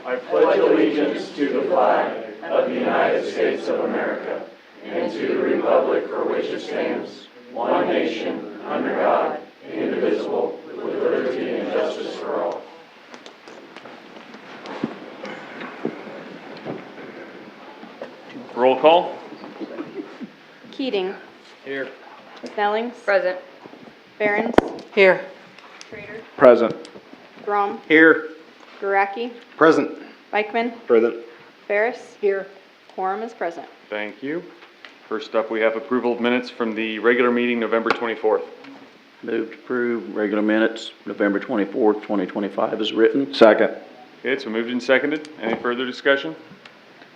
I pledge allegiance to the flag of the United States of America and to the republic for which it stands, one nation, under God, indivisible, with liberty and justice for all. Roll call. Keating. Here. Snellings. Present. Behrens. Here. Schrader. Present. Grom. Here. Gurecki. Present. Beichman. Present. Ferris. Here. Quorum is present. Thank you. First up, we have approval of minutes from the regular meeting November 24th. Move to approve regular minutes, November 24th, 2025 is written. Second. Okay, it's been moved and seconded. Any further discussion?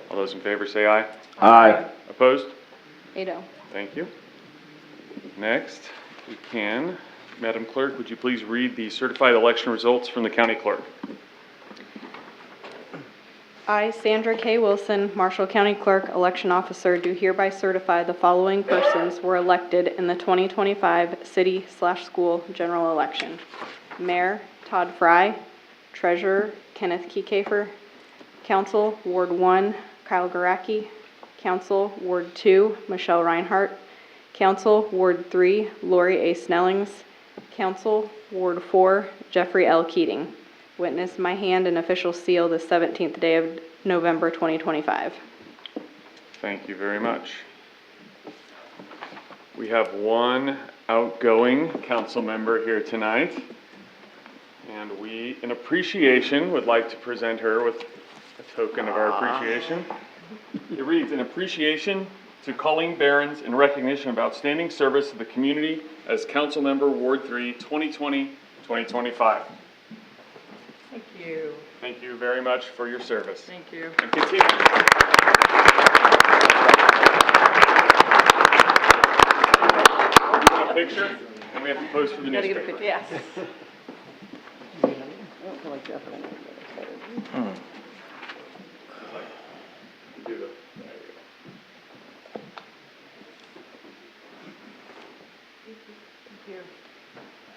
All those in favor say aye. Aye. Opposed? 8-0. Thank you. Next, we can, Madam Clerk, would you please read the certified election results from the county clerk? I, Sandra K. Wilson, Marshall County Clerk, Election Officer, do hereby certify the following persons were elected in the 2025 city/school general election. Mayor Todd Fry, Treasurer Kenneth Kiefer, Council Ward 1 Kyle Gurecki, Council Ward 2 Michelle Reinhardt, Council Ward 3 Lori A. Snellings, Council Ward 4 Jeffrey L. Keating. Witness my hand and official seal the 17th day of November 2025. Thank you very much. We have one outgoing council member here tonight, and we, in appreciation, would like to present her with a token of our appreciation. It reads, "In appreciation to Colleen Behrens in recognition of outstanding service to the community as council member Ward 3, 2020-2025. Thank you. Thank you very much for your service. Thank you. And continue. We want a picture, and we have to post for the Gotta get a newspaper. picture. Yes. Do the-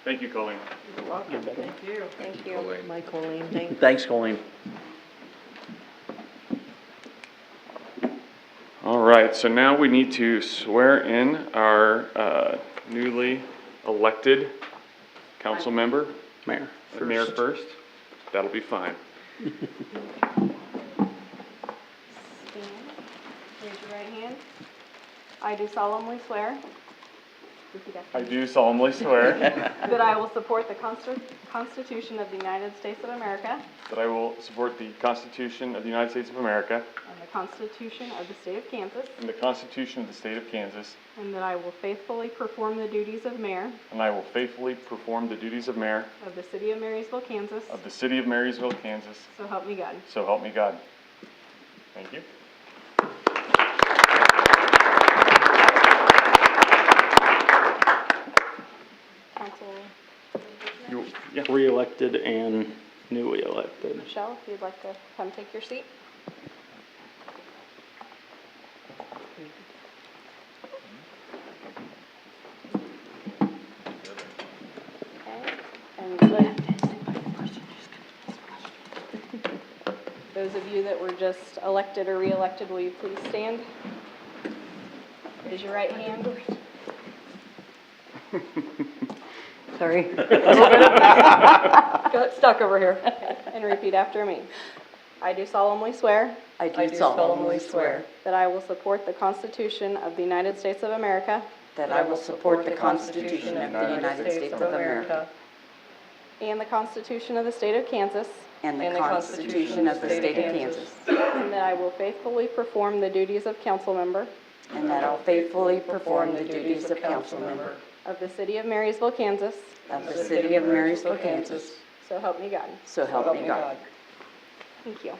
Thank you, Colleen. You're welcome. Thank you. Thank you. My Colleen, thank you. Thanks, Colleen. All right, so now we need to swear in our newly elected council member. Mayor. Mayor first. That'll be fine. Stand. Raise your right hand. I do solemnly swear. Repeat after I me. do solemnly swear That I will support the Constitution of the United States of America that I will support the Constitution of the United States of America and the Constitution of the State of Kansas, and the Constitution of the State of Kansas, and that I will faithfully perform the duties of mayor and I will faithfully perform the duties of mayor of the city of Marysville, Kansas. of the city of Marysville, Kansas. So help me God. So help me God. Thank you. Council Yeah. Re-elected and newly elected. Michelle, if you'd like to come take your seat. Okay, and those of you that were just elected or re-elected, will you please stand? Raise your right hand. Sorry. Got stuck over here. And repeat after me. I do solemnly swear I do solemnly swear that I will support the Constitution of the United States of America that I will support the Constitution of the United States of America and the Constitution of the State of Kansas, and the Constitution of the State of Kansas, and that I will faithfully perform the duties of council member and that I'll faithfully perform the duties of council member of the city of Marysville, Kansas. of the city of Marysville, Kansas. So help me God. So help me God. Thank you.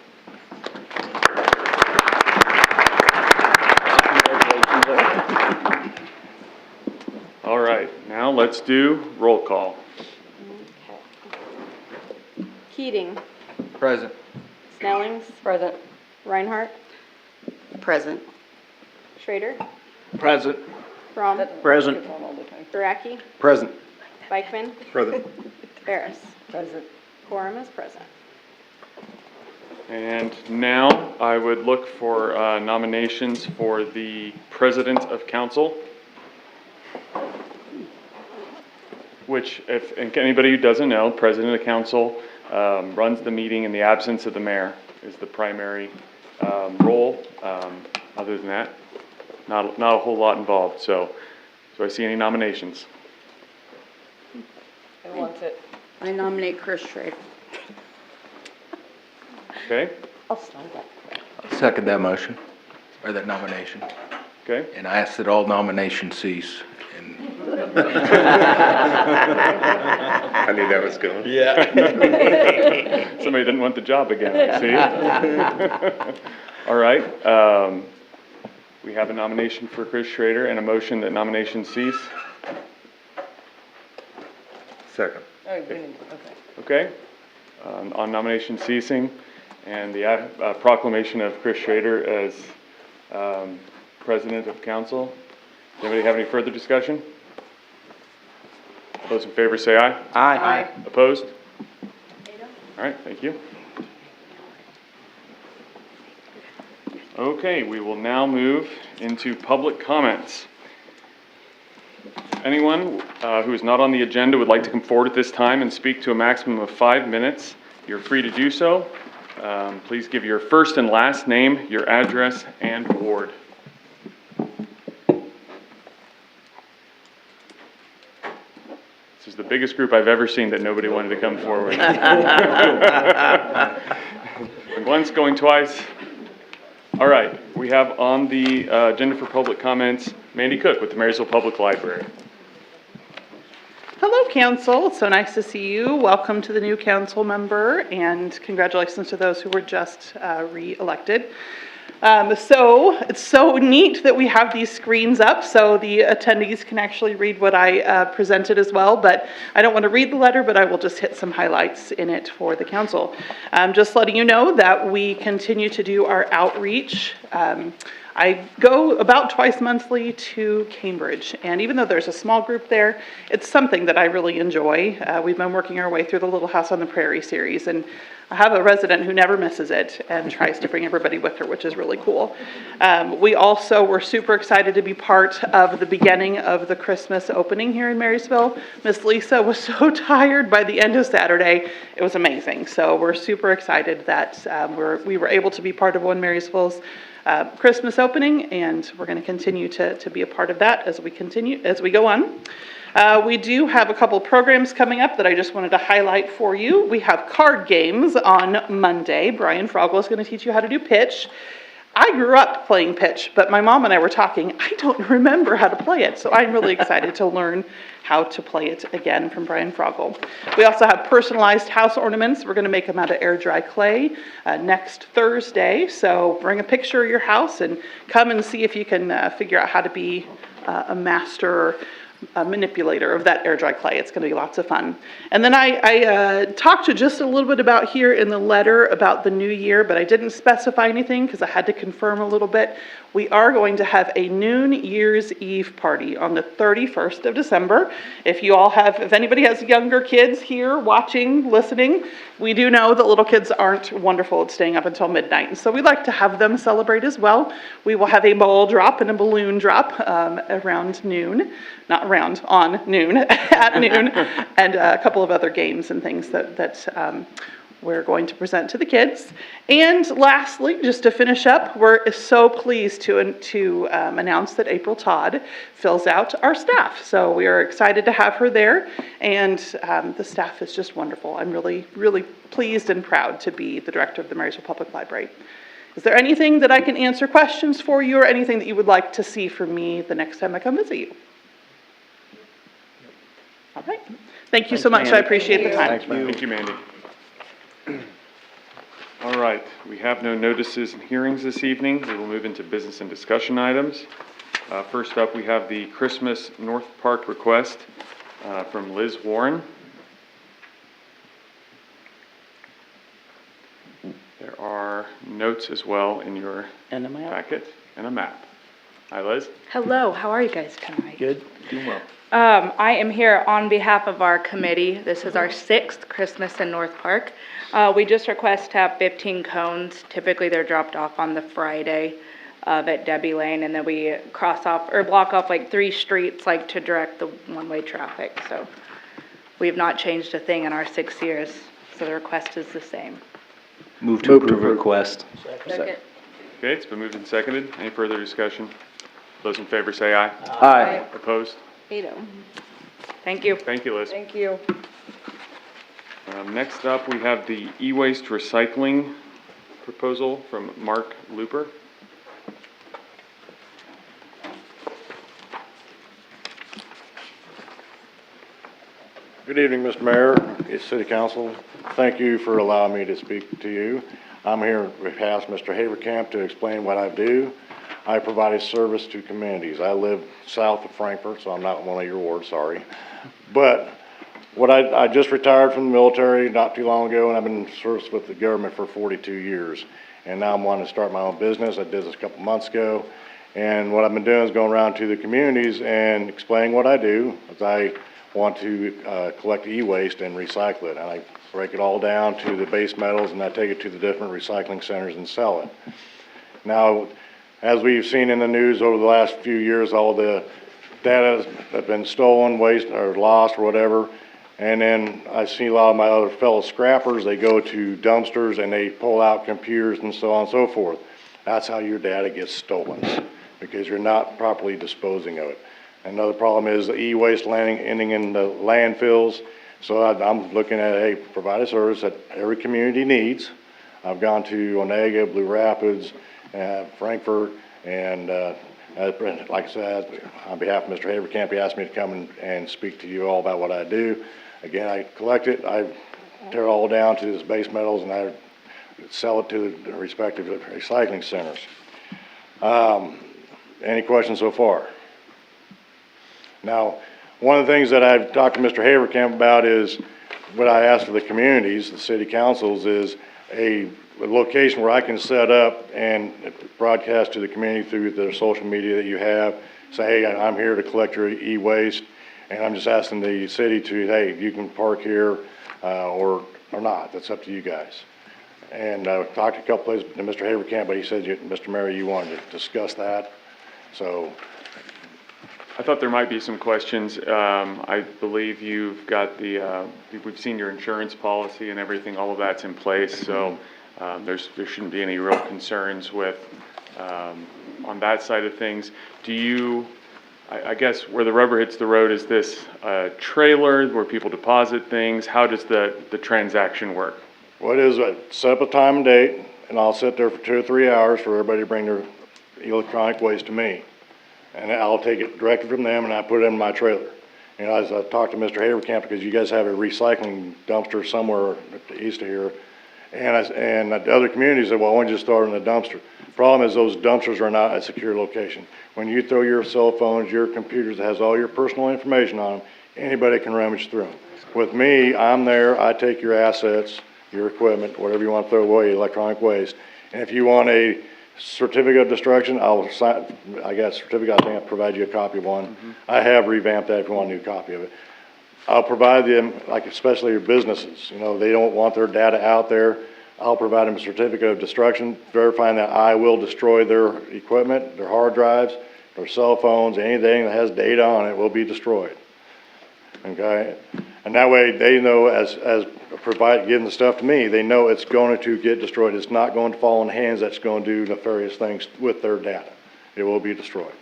All right, now let's do roll call. Okay. Keating. Present. Snellings. Present. Reinhardt. Present. Schrader. Present. Grom. Present. Gurecki. Present. Beichman. Present. Barris. Present. Quorum is present. And now I would look for nominations for the President of Council, which, if anybody who doesn't know, President of Council runs the meeting in the absence of the mayor, is the primary role. Other than that, not a whole lot involved. So, do I see any nominations? Who wants it? I nominate Chris Schrader. Okay, I'll start that. I'll second that motion, or that nomination, okay. and I ask that all nominations cease. And I knew that was going. Somebody didn't want the job again, I see. All right, we have a nomination for Chris Schrader and a motion that nominations cease. Second. Oh, we need, okay. Okay, on nomination ceasing and the proclamation of Chris Schrader as President of Council. Does anybody have any further discussion? Those in favor say aye. Aye. Opposed? All right, thank you. Okay, we will now move into public comments. Anyone who is not on the agenda would like to come forward at this time and speak to a maximum of 5 minutes. You're free to do so. Please give your first and last name, your address, and ward. This is the biggest group I've ever seen that nobody wanted to come forward. Glenn's going twice. All right, we have on the agenda for public comments, Mandy Cook with the Marysville Public Library. Hello, council. It's so nice to see you. Welcome to the new council member, and congratulations to those who were just re-elected. So it's so neat that we have these screens up so the attendees can actually read what I presented as well, but I don't want to read the letter, but I will just hit some highlights in it for the council. Just letting you know that we continue to do our outreach. I go about twice monthly to Cambridge, and even though there's a small group there, it's something that I really enjoy. We've been working our way through the Little House on the Prairie series, and I have a resident who never misses it and tries to bring everybody with her, which is really cool. We also were super excited to be part of the beginning of the Christmas opening here in Marysville. Miss Lisa was so tired by the end of Saturday. It was amazing. So we're super excited that we were able to be part of One Marysville's Christmas opening, and we're going to continue to be a part of that as we go on. We do have a couple programs coming up that I just wanted to highlight for you. We have card games on Monday. Brian Froggle is going to teach you how to do pitch. I grew up playing pitch, but my mom and I were talking, I don't remember how to play it, so I'm really excited to learn how to play it again from Brian Froggle. We also have personalized house ornaments. We're going to make them out of air dry clay next Thursday, so bring a picture of your house and come and see if you can figure out how to be a master manipulator of that air dry clay. It's going to be lots of fun. And then I talked to just a little bit about here in the letter about the new year, but I didn't specify anything because I had to confirm a little bit. We are going to have a noon Year's Eve party on the 31st of December. If anybody has younger kids here watching, listening, we do know that little kids aren't wonderful at staying up until midnight. And so we like to have them celebrate as well. We will have a ball drop and a balloon drop around noon. Not around, on noon, at noon, and a couple of other games and things that we're going to present to the kids. And lastly, just to finish up, we're so pleased to announce that April Todd fills out our staff. So we are excited to have her there, and the staff is just wonderful. I'm really, really pleased and proud to be the director of the Marysville Public Library. Is there anything that I can answer questions for you, or anything that you would like to see from me the next time I come visit you? All right. Thank you so much. I appreciate the time. Thank you, Mandy. All right, we have no notices and hearings this evening. We will move into business and discussion items. First up, we have the Christmas North Park request from Liz Warren. There are notes as well in your And a map. packet and a map. Hi, Liz. Hello, how are you guys tonight? Good, doing well. I am here on behalf of our committee. This is our 6th Christmas in North Park. We just request to have 15 cones. Typically, they're dropped off on the Friday at Debbie Lane, and then we cross off or block off like 3 streets like to direct the one-way traffic. So we have not changed a thing in our 6 years, so the request is the same. Move to approve request. Second. Okay, it's been moved and seconded. Any further discussion? Those in favor say aye. Aye. Opposed? 8-0. Thank you. Thank you, Liz. Thank you. Next up, we have the e-waste recycling proposal from Mark Looper. Good evening, Mr. Mayor, it's City Council. Thank you for allowing me to speak to you. I'm here on behalf of Mr. Haverkamp to explain what I do. I provide a service to communities. I live south of Frankfurt, so I'm not in one of your wards, sorry. But what I just retired from the military not too long ago, and I've been in service with the government for 42 years. And now I'm wanting to start my own business. I did this a couple months ago. And what I've been doing is going around to the communities and explaining what I do. As I want to collect e-waste and recycle it. And I break it all down to the base metals, and I take it to the different recycling centers and sell it. Now, as we've seen in the news over the last few years, all the data have been stolen, waste, or lost, or whatever. And then I see a lot of my other fellow scrappers, they go to dumpsters and they pull out computers and so on and so forth. That's how your data gets stolen, because you're not properly disposing of it. Another problem is the e-waste ending in the landfills. So I'm looking at, hey, provide a service that every community needs. I've gone to Onega, Blue Rapids, Frankfurt, and like I said, on behalf of Mr. Haverkamp, he asked me to come and speak to you all about what I do. Again, I collect it, I tear it all down to this base metals, and I sell it to the respective recycling centers. Any questions so far? Now, one of the things that I've talked to Mr. Haverkamp about is what I asked for the communities, the city councils, is a location where I can set up and broadcast to the community through the social media that you have. Say, hey, I'm here to collect your e-waste, and I'm just asking the city to, hey, you can park here or not. That's up to you guys. And I talked to a couple places to Mr. Haverkamp, but he said, Mr. Mayor, you wanted to discuss that. So I thought there might be some questions. I believe you've got we've seen your insurance policy and everything, all of that's in place, so there shouldn't be any real concerns with, on that side of things. Do you, I guess where the rubber hits the road, is this a trailer where people deposit things? How does the transaction work? What is it? Set up a time and date, and I'll sit there for 2 or 3 hours for everybody to bring their electronic waste to me. And I'll take it directly from them and I put it in my trailer. You know, as I talked to Mr. Haverkamp, because you guys have a recycling dumpster somewhere east of here, and the other communities said, well, why don't you just throw it in the dumpster? Problem is those dumpsters are not a secure location. When you throw your cell phones, your computers that has all your personal information on them, anybody can rummage through them. With me, I'm there, I take your assets, your equipment, whatever you want to throw away, electronic waste. And if you want a certificate of destruction, I'll sign, I got a certificate, I think I'll provide you a copy of one. Mm-hmm. I have revamped that if you want a new copy of it. I'll provide them, like especially your businesses, you know, they don't want their data out there. I'll provide them a certificate of destruction, verifying that I will destroy their equipment, their hard drives, their cell phones, anything that has data on it will be destroyed. Okay? And that way they know as giving the stuff to me, they know it's going to get destroyed. It's not going to fall in hands that's going to do nefarious things with their data. It will be destroyed.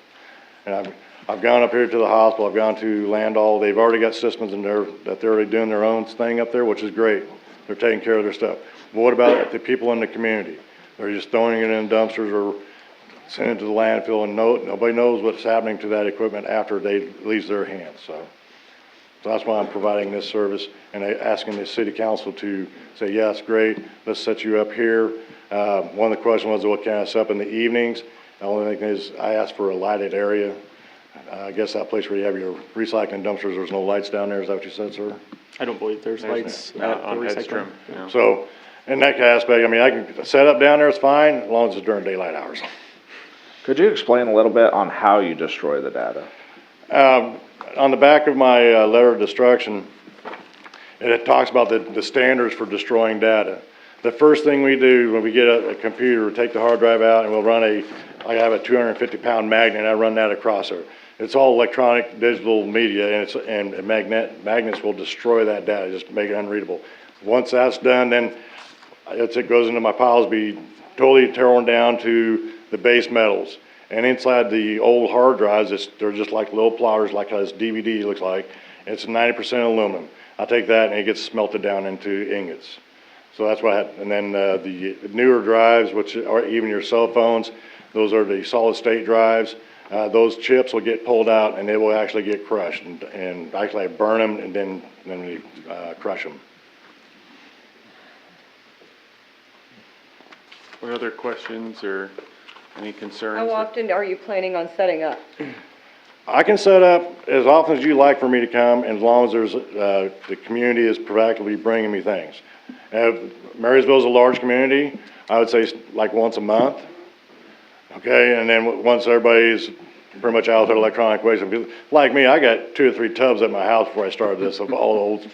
And I've gone up here to the hospital, I've gone to Landall, they've already got systems in there that they're already doing their own thing up there, which is great. They're taking care of their stuff. But what about the people in the community? They're just throwing it in dumpsters or sending it to the landfill, and nobody knows what's happening to that equipment after it leaves their hands. So that's why I'm providing this service and asking the city council to say, yes, great, let's set you up here. One of the questions was, what can I set up in the evenings? The only thing is I asked for a lighted area. I guess that place where you have your recycling dumpsters, there's no lights down there. Is that what you said, sir? I don't believe there's lights at the on recycling. Headstrom, yeah. So in that aspect, I mean, I can set up down there, it's fine, as long as it's during daylight hours. Could you explain a little bit on how you destroy the data? On the back of my letter of destruction, it talks about the standards for destroying data. The first thing we do when we get a computer, we take the hard drive out and we'll run I have a 250-pound magnet and I run that across there. It's all electronic digital media and magnets will destroy that data, just make it unreadable. Once that's done, then it goes into my piles, be totally torn down to the base metals. And inside the old hard drives, they're just like little plotters, like how this DVD looks like. It's 90% aluminum. I take that and it gets smelted down into ingots. So that's what I have. And then the newer drives, which are even your cell phones, those are the solid state drives. Those chips will get pulled out and they will actually get crushed. And actually I burn them and then we crush them. What other questions or any concerns? How often are you planning on setting up? I can set up as often as you like for me to come, as long as there's, the community is proactively bringing me things. Marysville's a large community. I would say like once a month. Okay, and then once everybody's pretty much out of electronic waste. Like me, I got 2 or 3 tubs at my house before I started this of all the old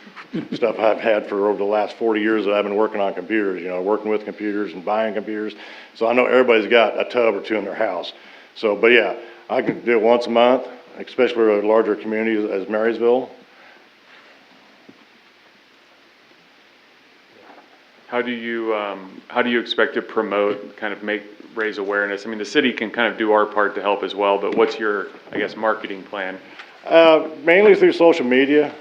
stuff I've had for over the last 40 years that I've been working on computers, you know, working with computers and buying computers. So I know everybody's got a tub or 2 in their house. So, but yeah, I can do it once a month, especially for a larger community as Marysville. How do you expect to promote, kind of raise awareness? I mean, the city can kind of do our part to help as well, but what's your, I guess, marketing plan? Mainly through social media.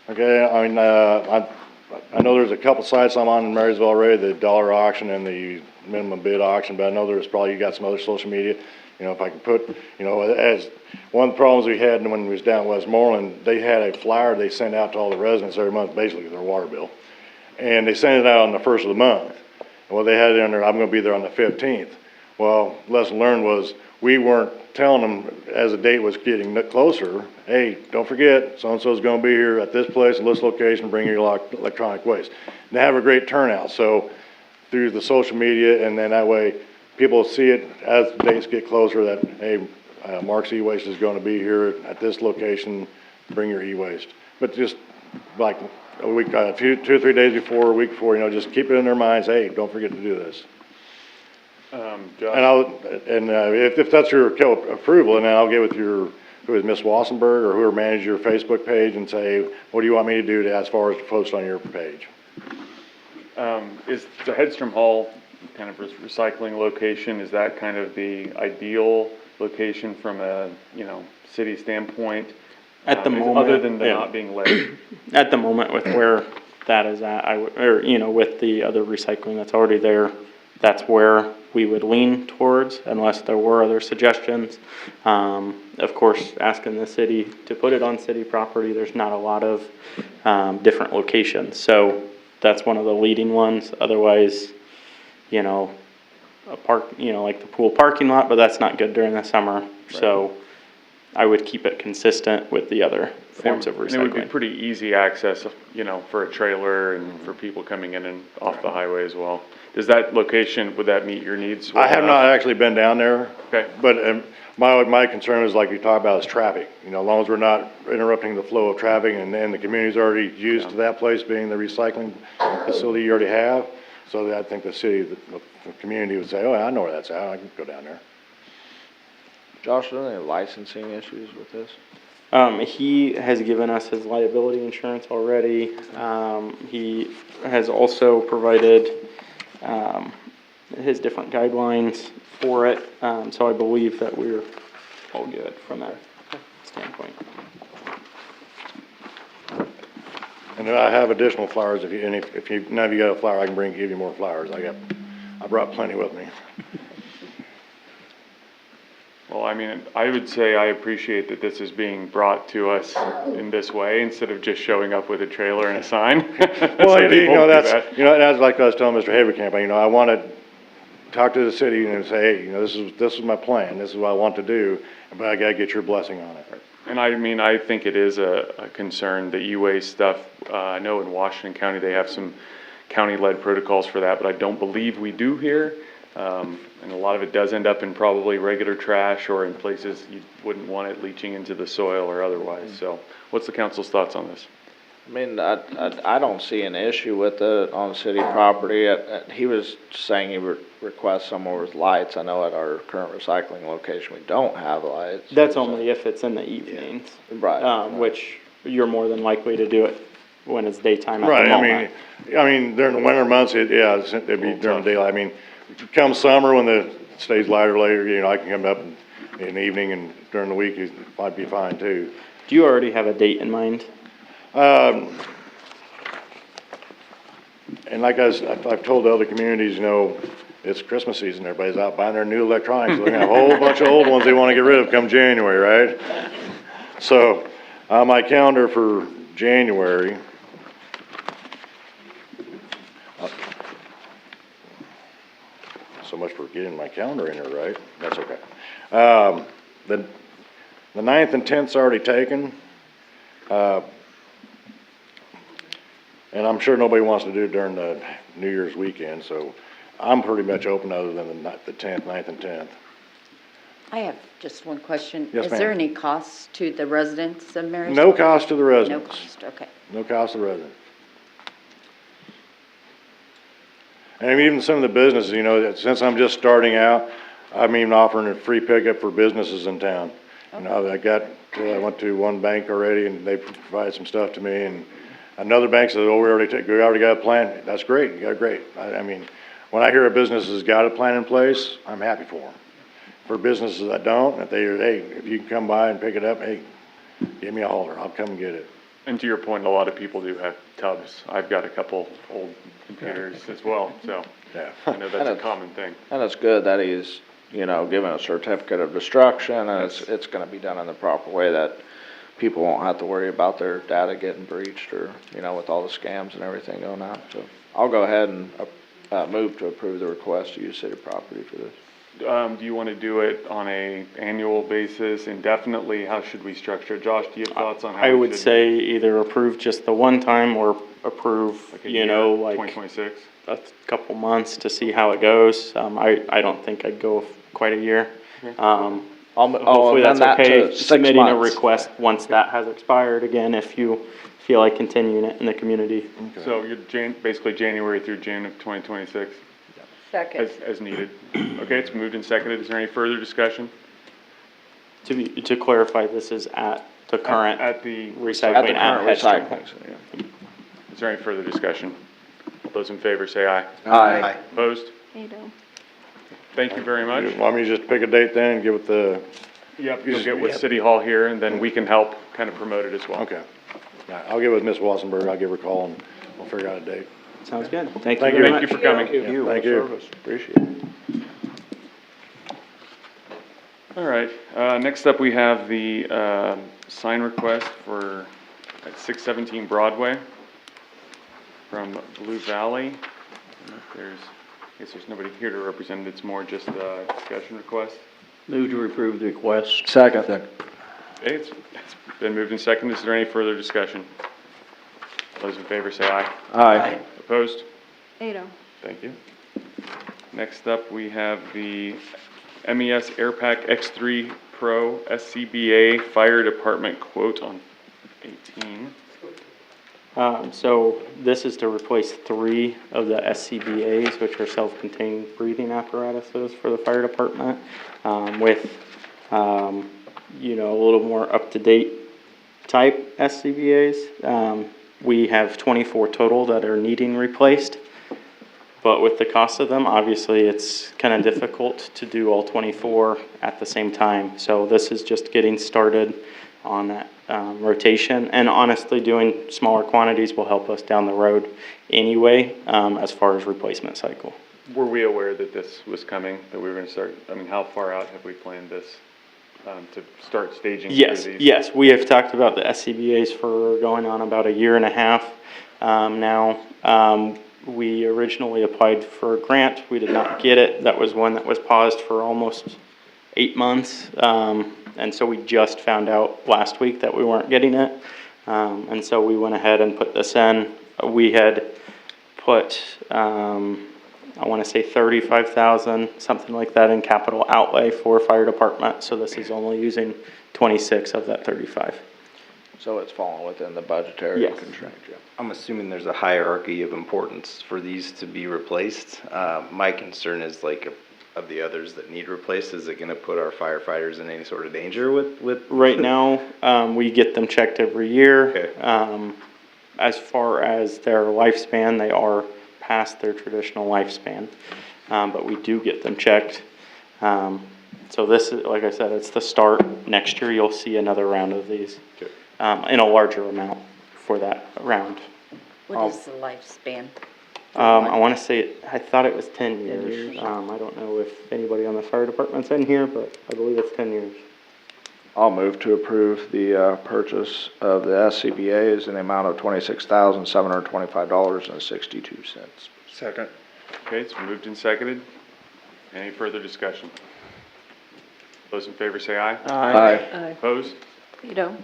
Okay, I mean, I know there's a couple sites I'm on in Marysville already, the dollar auction and the minimum bid auction, but I know there's probably, you got some other social media. You know, if I can put, you know, as one of the problems we had when we was down Westmoreland, they had a flyer they sent out to all the residents every month, basically their water bill. And they sent it out on the 1st of the month. Well, they had it in there, I'm gonna be there on the 15th. Well, lesson learned was we weren't telling them as the date was getting closer, hey, don't forget, so-and-so's gonna be here at this place, at this location, bring your electronic waste. And they have a great turnout. So through the social media, and then that way people see it as the dates get closer that, hey, Mark's E-Waste is gonna be here at this location, bring your E-Waste. But just like a week, 2 or 3 days before, a week before, you know, just keep it in their minds, hey, don't forget to do this. Josh? And if that's your approval, and then I'll get with who is Miss Wassenberg or whoever manages your Facebook page and say, what do you want me to do as far as to post on your page? Is the Hedstrom Hall kind of recycling location, is that kind of the ideal location from a, you know, city standpoint? At the moment, other than the not being lit. At the moment, with where that is at, or, you know, with the other recycling that's already there, that's where we would lean towards, unless there were other suggestions. Of course, asking the city to put it on city property, there's not a lot of different locations. So that's one of the leading ones. Otherwise, you know, like the pool parking lot, but that's not good during the summer. Right. So I would keep it consistent with the other forms of recycling. And it would be pretty easy access, you know, for a trailer and for people coming in and off the highway as well. Does that location, would that meet your needs? I have not actually been down there. Okay. But my concern is, like you talked about, is traffic. You know, as long as we're not interrupting the flow of traffic, and then the community's already used to that place being the recycling facility you already have. So I think the city, the community would say, oh, I know where that's at, I can go down there. Josh, are there any licensing issues with this? He has given us his liability insurance already. He has also provided his different guidelines for it. So I believe that we're all good from that standpoint. And I have additional flowers. If you none of you got a flower, I can give you more flowers. I brought plenty with me. Well, I mean, I would say I appreciate that this is being brought to us in this way instead of just showing up with a trailer and a sign. Well, you know, that's like I was telling Mr. Haverkamp, you know, I want to talk to the city and say, hey, you know, this is my plan, this is what I want to do, but I got to get your blessing on it. And I mean, I think it is a concern, the e-waste stuff. I know in Washington County they have some county-led protocols for that, but I don't believe we do here. And a lot of it does end up in probably regular trash or in places you wouldn't want it leaching into the soil or otherwise. So what's the council's thoughts on this? I mean, I don't see an issue with it on city property. He was saying he would request some more with lights. I know at our current recycling location, we don't have lights. That's only if it's in the evenings. Right. Which you're more than likely to do it when it's daytime at the Right, moment. I mean, during the winter months, it'd be during the daylight. I mean, come summer when it stays lighter later, you know, I can come up in the evening, and during the week, it might be fine too. Do you already have a date in mind? And like I've told the other communities, you know, it's Christmas season, everybody's out buying their new electronics, they're gonna have a whole bunch of old ones they wanna get rid of come January, right? So, my calendar for January, so much for getting my calendar in there, right? That's okay. The 9th and 10th's already taken. And I'm sure nobody wants to do it during the New Year's weekend, so I'm pretty much open other than the 10th, 9th and 10th. I have just one question. Yes, Is there ma'am. any cost to the residents of Marysville? No cost to the No residents. cost, okay. No cost to the residents. And even some of the businesses, you know, that since I'm just starting out, I'm even offering a free pickup for businesses in town. You know, I went to one bank already and they provided some stuff to me, and another bank said, oh, we already got a plan. That's great, you got great. I mean, when I hear a business has got a plan in place, I'm happy for them. For businesses that don't, if you can come by and pick it up, hey, give me a holler, I'll come and get it. And to your point, a lot of people do have tubs. I've got a couple old computers as well, so Yeah. I know that's a common thing. And it's good that he's, you know, given a certificate of destruction, and it's gonna be done in the proper way that people won't have to worry about their data getting breached or, you know, with all the scams and everything going on. So I'll go ahead and, move to approve the request to use city property for this. Do you want to do it on a annual basis indefinitely? How should we structure it? Josh, do you have thoughts on how I we would should- say either approve just the one time or approve, like a you year, know, like 2026? a couple months to see how it goes. I don't think I'd go quite a year. Hopefully that's amend that okay, to 6 submitting a months. request once that has expired again, if you feel like continuing it in the community. So you're basically January through June of 2026 Second. as needed. Okay, it's moved and seconded. Is there any further discussion? To clarify, this is at the current At the, recycling At the at current Headstrom. recycling, so, yeah. is there any further discussion? All those in favor say aye. Aye. Opposed? Ado. Thank you very much. You want me to just pick a date then and get with the, Yep, you'll get with City Hall here, and then we can help kind of promote it as well. okay. Yeah, I'll get with Miss Wassenberg, I'll give her a call and we'll figure out a date. Sounds good. Thank you Thank very you. much. Thank you for coming. Yeah, thank you. Appreciate it. All right, next up, we have the sign request for at 617 Broadway from Blue Valley. I guess there's nobody here to represent it, it's more just a discussion request. Move to approve the request. Second. Okay, it's been moved and seconded. Is there any further discussion? Those in favor say aye. Aye. Opposed? Ado. Thank you. Next up, we have the MES AirPack X3 Pro SCBA Fire Department quote on 18. So this is to replace 3 of the SCBA's, which are self-contained breathing apparatuses for the fire department, with, you know, a little more up-to-date type SCBA's. We have 24 total that are needing replaced, but with the cost of them, obviously it's kind of difficult to do all 24 at the same time. So this is just getting started on that rotation, and honestly doing smaller quantities will help us down the road anyway, as far as replacement cycle. Were we aware that this was coming, that we were going to start? I mean, how far out have we planned this to start staging through these? Yes, we have talked about the SCBA's for going on about a year and a half now. We originally applied for a grant, we did not get it. That was one that was paused for almost 8 months. And so we just found out last week that we weren't getting it. And so we went ahead and put this in. We had put I want to say 35,000, something like that in capital outlay for fire department. So this is only using 26 of that 35. So it's falling within the budgetary Yes. constraint, yeah. I'm assuming there's a hierarchy of importance for these to be replaced. My concern is like, of the others that need replaced, is it gonna put our firefighters in any sort of danger with? Right now, we get them checked every year. Okay. As far as their lifespan, they are past their traditional lifespan, but we do get them checked. So this is, like I said, it's the start. Next year, you'll see another round of these, Okay. in a larger amount for that round. What is the lifespan? I want to say, I thought it was 10 years. I don't know if anybody on the fire department's in here, but I believe it's 10 years. I'll move to approve the, purchase of the SCBA's in the amount of $26,725.62. Second. Okay, it's moved and seconded. Any further discussion? Those in favor say aye. Aye. Opposed? Veto.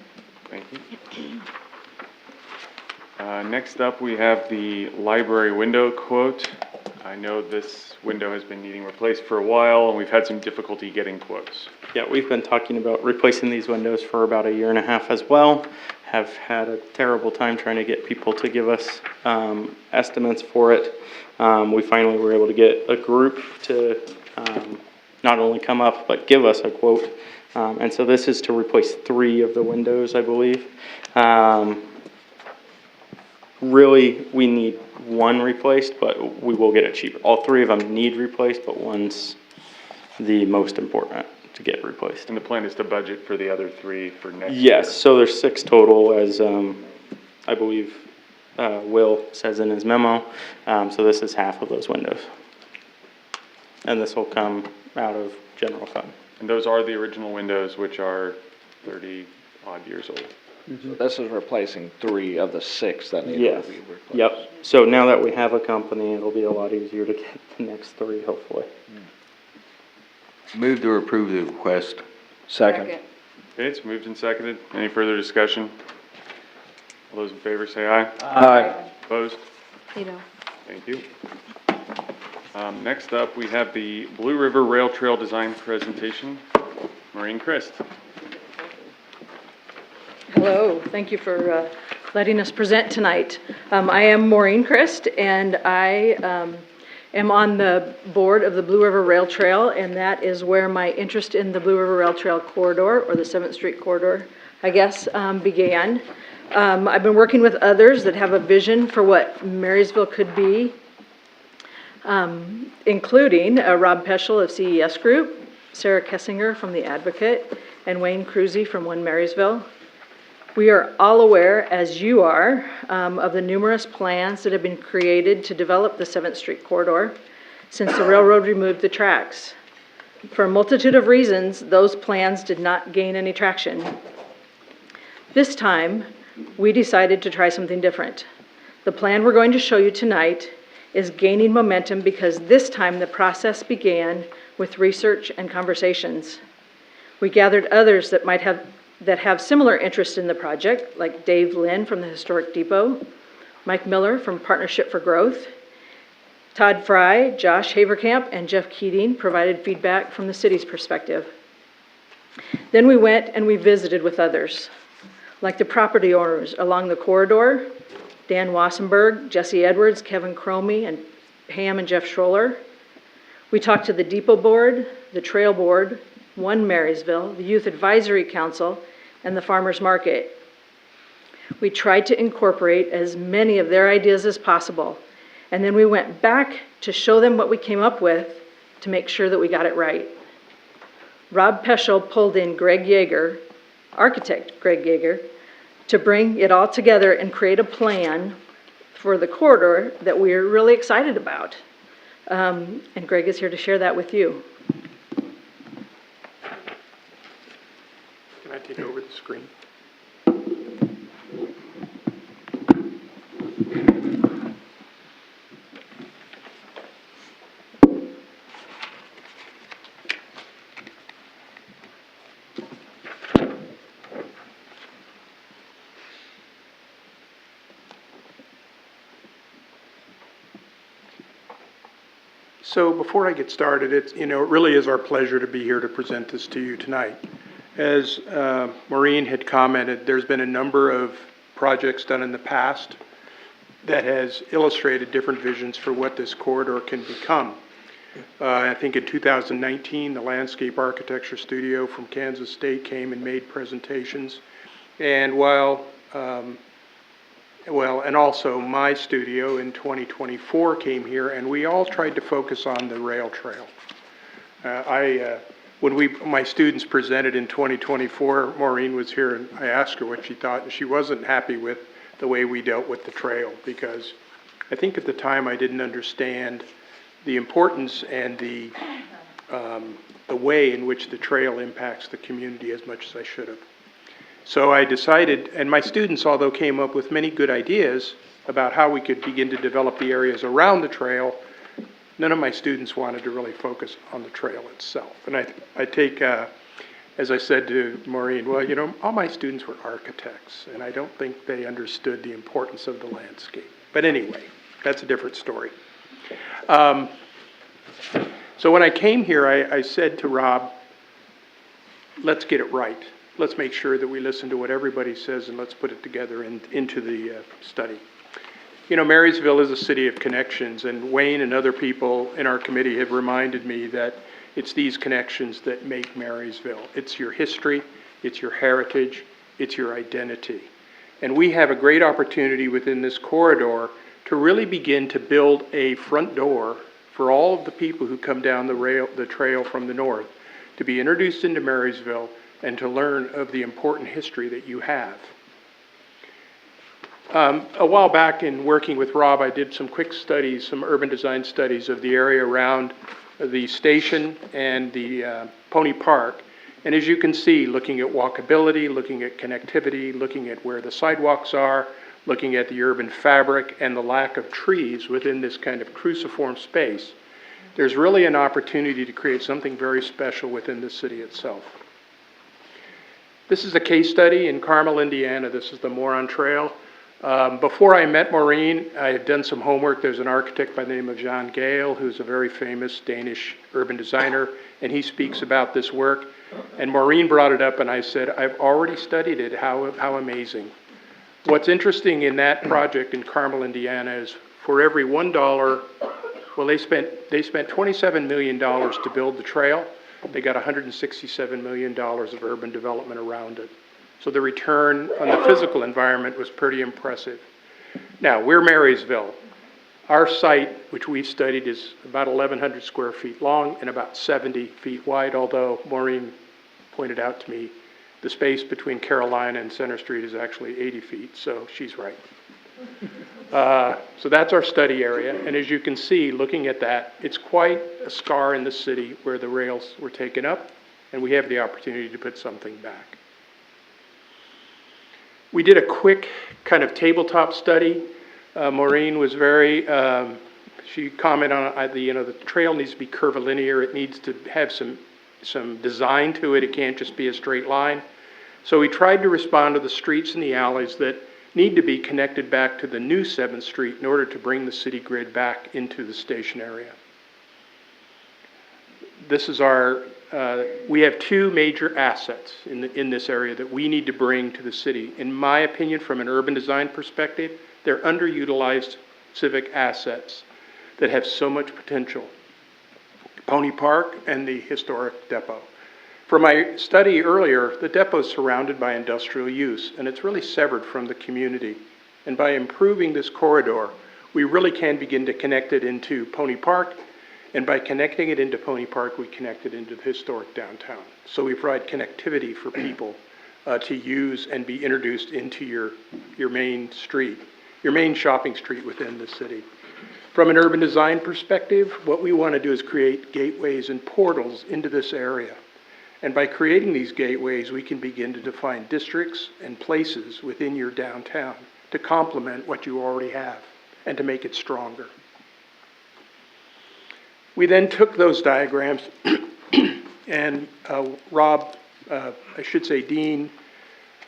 Thank you. Next up, we have the library window quote. I know this window has been needing replaced for a while, and we've had some difficulty getting quotes. Yeah, we've been talking about replacing these windows for about 1.5 years as well. Have had a terrible time trying to get people to give us estimates for it. We finally were able to get a group to not only come up, but give us a quote. And so this is to replace 3 of the windows, I believe. Really, we need 1 replaced, but we will get it cheaper. All 3 of them need replaced, but 1's the most important to get replaced. And the plan is to budget for the other 3 for next year? Yes, so there's 6 total, as I believe Will says in his memo. So this is half of those windows. And this will come out of general fund. And those are the original windows, which are 30-odd years old. So this is replacing 3 of the 6 that need Yes. to be replaced. Yep. So now that we have a company, it'll be a lot easier to get the next 3, hopefully. Move to approve the request. Second. Okay, it's moved and seconded. Any further discussion? All those in favor say aye. Aye. Opposed? Veto. Thank you. Next up, we have the Blue River Rail Trail Design Presentation. Maureen Christ. Hello, thank you for letting us present tonight. I am Maureen Christ, and I am on the board of the Blue River Rail Trail, and that is where my interest in the Blue River Rail Trail corridor, or the 7th Street corridor, I guess, began. I've been working with others that have a vision for what Marysville could be, including Rob Peschel of CES Group, Sarah Kessinger from The Advocate, and Wayne Cruzy from One Marysville. We are all aware, as you are, of the numerous plans that have been created to develop the 7th Street corridor since the railroad removed the tracks. For a multitude of reasons, those plans did not gain any traction. This time, we decided to try something different. The plan we're going to show you tonight is gaining momentum because this time the process began with research and conversations. We gathered others that have similar interest in the project, like Dave Lynn from the Historic Depot, Mike Miller from Partnership for Growth, Todd Fry, Josh Haverkamp, and Jeff Keating provided feedback from the city's perspective. Then we went and we visited with others, like the property owners along the corridor, Dan Wassenberg, Jesse Edwards, Kevin Cromie, and Pam and Jeff Schroller. We talked to the Depot Board, the Trail Board, One Marysville, the Youth Advisory Council, and the Farmers Market. We tried to incorporate as many of their ideas as possible, and then we went back to show them what we came up with to make sure that we got it right. Rob Peschel pulled in Greg Yeager, architect Greg Yeager, to bring it all together and create a plan for the corridor that we're really excited about. And Greg is here to share that with you. Can I take over the screen? So before I get started, it really is our pleasure to be here to present this to you tonight. As Maureen had commented, there's been a number of projects done in the past that has illustrated different visions for what this corridor can become. I think in 2019, the Landscape Architecture Studio from Kansas State came and made presentations. And and also my studio in 2024 came here, and we all tried to focus on the rail trail. When my students presented in 2024, Maureen was here, and I asked her what she thought, and she wasn't happy with the way we dealt with the trail, because I think at the time I didn't understand the importance and the way in which the trail impacts the community as much as I should have. So I decided, and my students, although came up with many good ideas about how we could begin to develop the areas around the trail, none of my students wanted to really focus on the trail itself. And I take, as I said to Maureen, well, all my students were architects, and I don't think they understood the importance of the landscape. But anyway, that's a different story. So when I came here, I said to Rob, let's get it right. Let's make sure that we listen to what everybody says, and let's put it together into the study. Marysville is a city of connections, and Wayne and other people in our committee have reminded me that it's these connections that make Marysville. It's your history, it's your heritage, it's your identity. And we have a great opportunity within this corridor to really begin to build a front door for all of the people who come down the trail from the north to be introduced into Marysville and to learn of the important history that you have. A while back in working with Rob, I did some quick studies, some urban design studies of the area around the station and the Pony Park. And as you can see, looking at walkability, looking at connectivity, looking at where the sidewalks are, looking at the urban fabric and the lack of trees within this kind of cruciform space, there's really an opportunity to create something very special within the city itself. This is a case study in Carmel, Indiana. This is the Moron Trail. Before I met Maureen, I had done some homework. There's an architect by the name of Jan Gale, who's a very famous Danish urban designer, and he speaks about this work. And Maureen brought it up, and I said, I've already studied it. How amazing. What's interesting in that project in Carmel, Indiana, is for every $1, well, they spent $27 million to build the trail. They got $167 million of urban development around it. So the return on the physical environment was pretty impressive. Now, we're Marysville. Our site, which we've studied, is about 1,100 square feet long and about 70 feet wide, although Maureen pointed out to me the space between Carolina and Center Street is actually 80 feet, so she's right. So that's our study area, and as you can see, looking at that, it's quite a scar in the city where the rails were taken up, and we have the opportunity to put something back. We did a quick kind of tabletop study. Maureen was very, she commented on the trail needs to be curvilinear. It needs to have some design to it. It can't just be a straight line. So we tried to respond to the streets and the alleys that need to be connected back to the new 7th Street in order to bring the city grid back into the station area. This is we have two major assets in this area that we need to bring to the city. In my opinion, from an urban design perspective, they're underutilized civic assets that have so much potential. Pony Park and the historic depot. From my study earlier, the depot is surrounded by industrial use, and it's really severed from the community. And by improving this corridor, we really can begin to connect it into Pony Park, and by connecting it into Pony Park, we connect it into the historic downtown. So we provide connectivity for people to use and be introduced into your main street, your main shopping street within the city. From an urban design perspective, what we want to do is create gateways and portals into this area. And by creating these gateways, we can begin to define districts and places within your downtown to complement what you already have and to make it stronger. We then took those diagrams and Rob, I should say Dean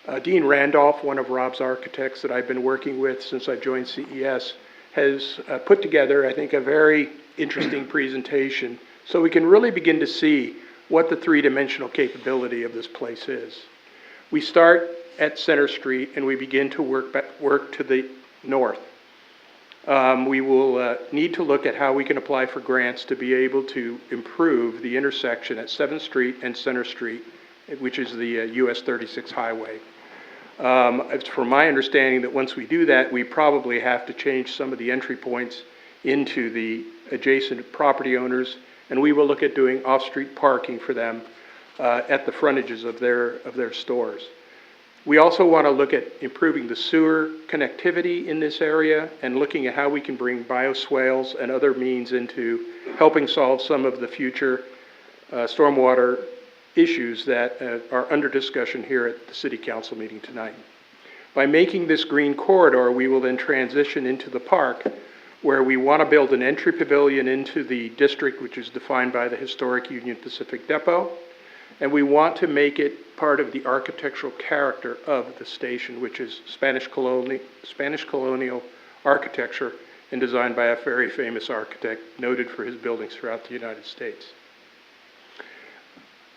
Randolph, one of Rob's architects that I've been working with since I joined CES, has put together, I think, a very interesting presentation so we can really begin to see what the three-dimensional capability of this place is. We start at Center Street and we begin to work to the north. We will need to look at how we can apply for grants to be able to improve the intersection at 7th Street and Center Street, which is the US 36 highway. It's from my understanding that once we do that, we probably have to change some of the entry points into the adjacent property owners, and we will look at doing off-street parking for them at the frontages of their stores. We also want to look at improving the sewer connectivity in this area and looking at how we can bring bioswales and other means into helping solve some of the future stormwater issues that are under discussion here at the City Council meeting tonight. By making this green corridor, we will then transition into the park where we want to build an entry pavilion into the district, which is defined by the historic Union Pacific Depot. And we want to make it part of the architectural character of the station, which is Spanish colonial architecture and designed by a very famous architect noted for his buildings throughout the United States.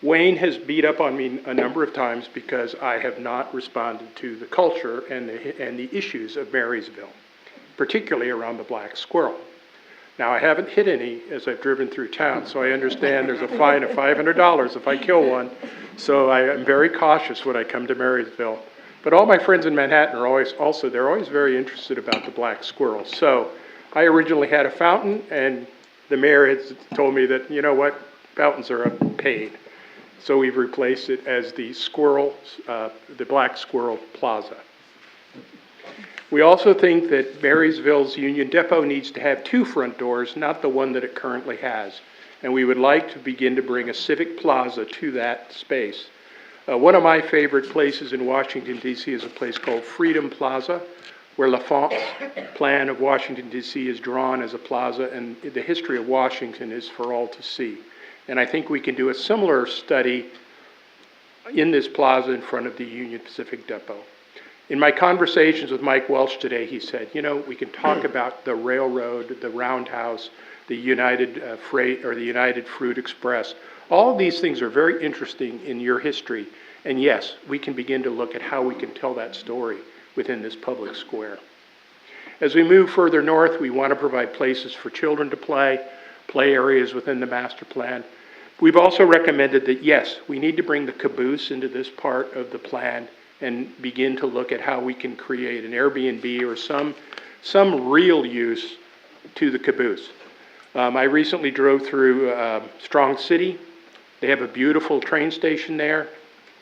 Wayne has beat up on me a number of times because I have not responded to the culture and the issues of Marysville, particularly around the black squirrel. Now, I haven't hit any as I've driven through town, so I understand there's a fine of $500 if I kill one. So I am very cautious when I come to Marysville. But all my friends in Manhattan are always very interested about the black squirrel. So I originally had a fountain, and the mayor has told me that, you know what, fountains are a pain. So we've replaced it as the Black Squirrel Plaza. We also think that Marysville's Union Depot needs to have two front doors, not the one that it currently has. And we would like to begin to bring a civic plaza to that space. One of my favorite places in Washington, D.C. is a place called Freedom Plaza, where Lafont's plan of Washington, D.C. is drawn as a plaza, and the history of Washington is for all to see. And I think we can do a similar study in this plaza in front of the Union Pacific Depot. In my conversations with Mike Welch today, he said, you know, we can talk about the railroad, the roundhouse, the United Freight or the United Fruit Express. All of these things are very interesting in your history. And yes, we can begin to look at how we can tell that story within this public square. As we move further north, we want to provide places for children to play areas within the master plan. We've also recommended that, yes, we need to bring the caboose into this part of the plan and begin to look at how we can create an Airbnb or some real use to the caboose. I recently drove through Strong City. They have a beautiful train station there.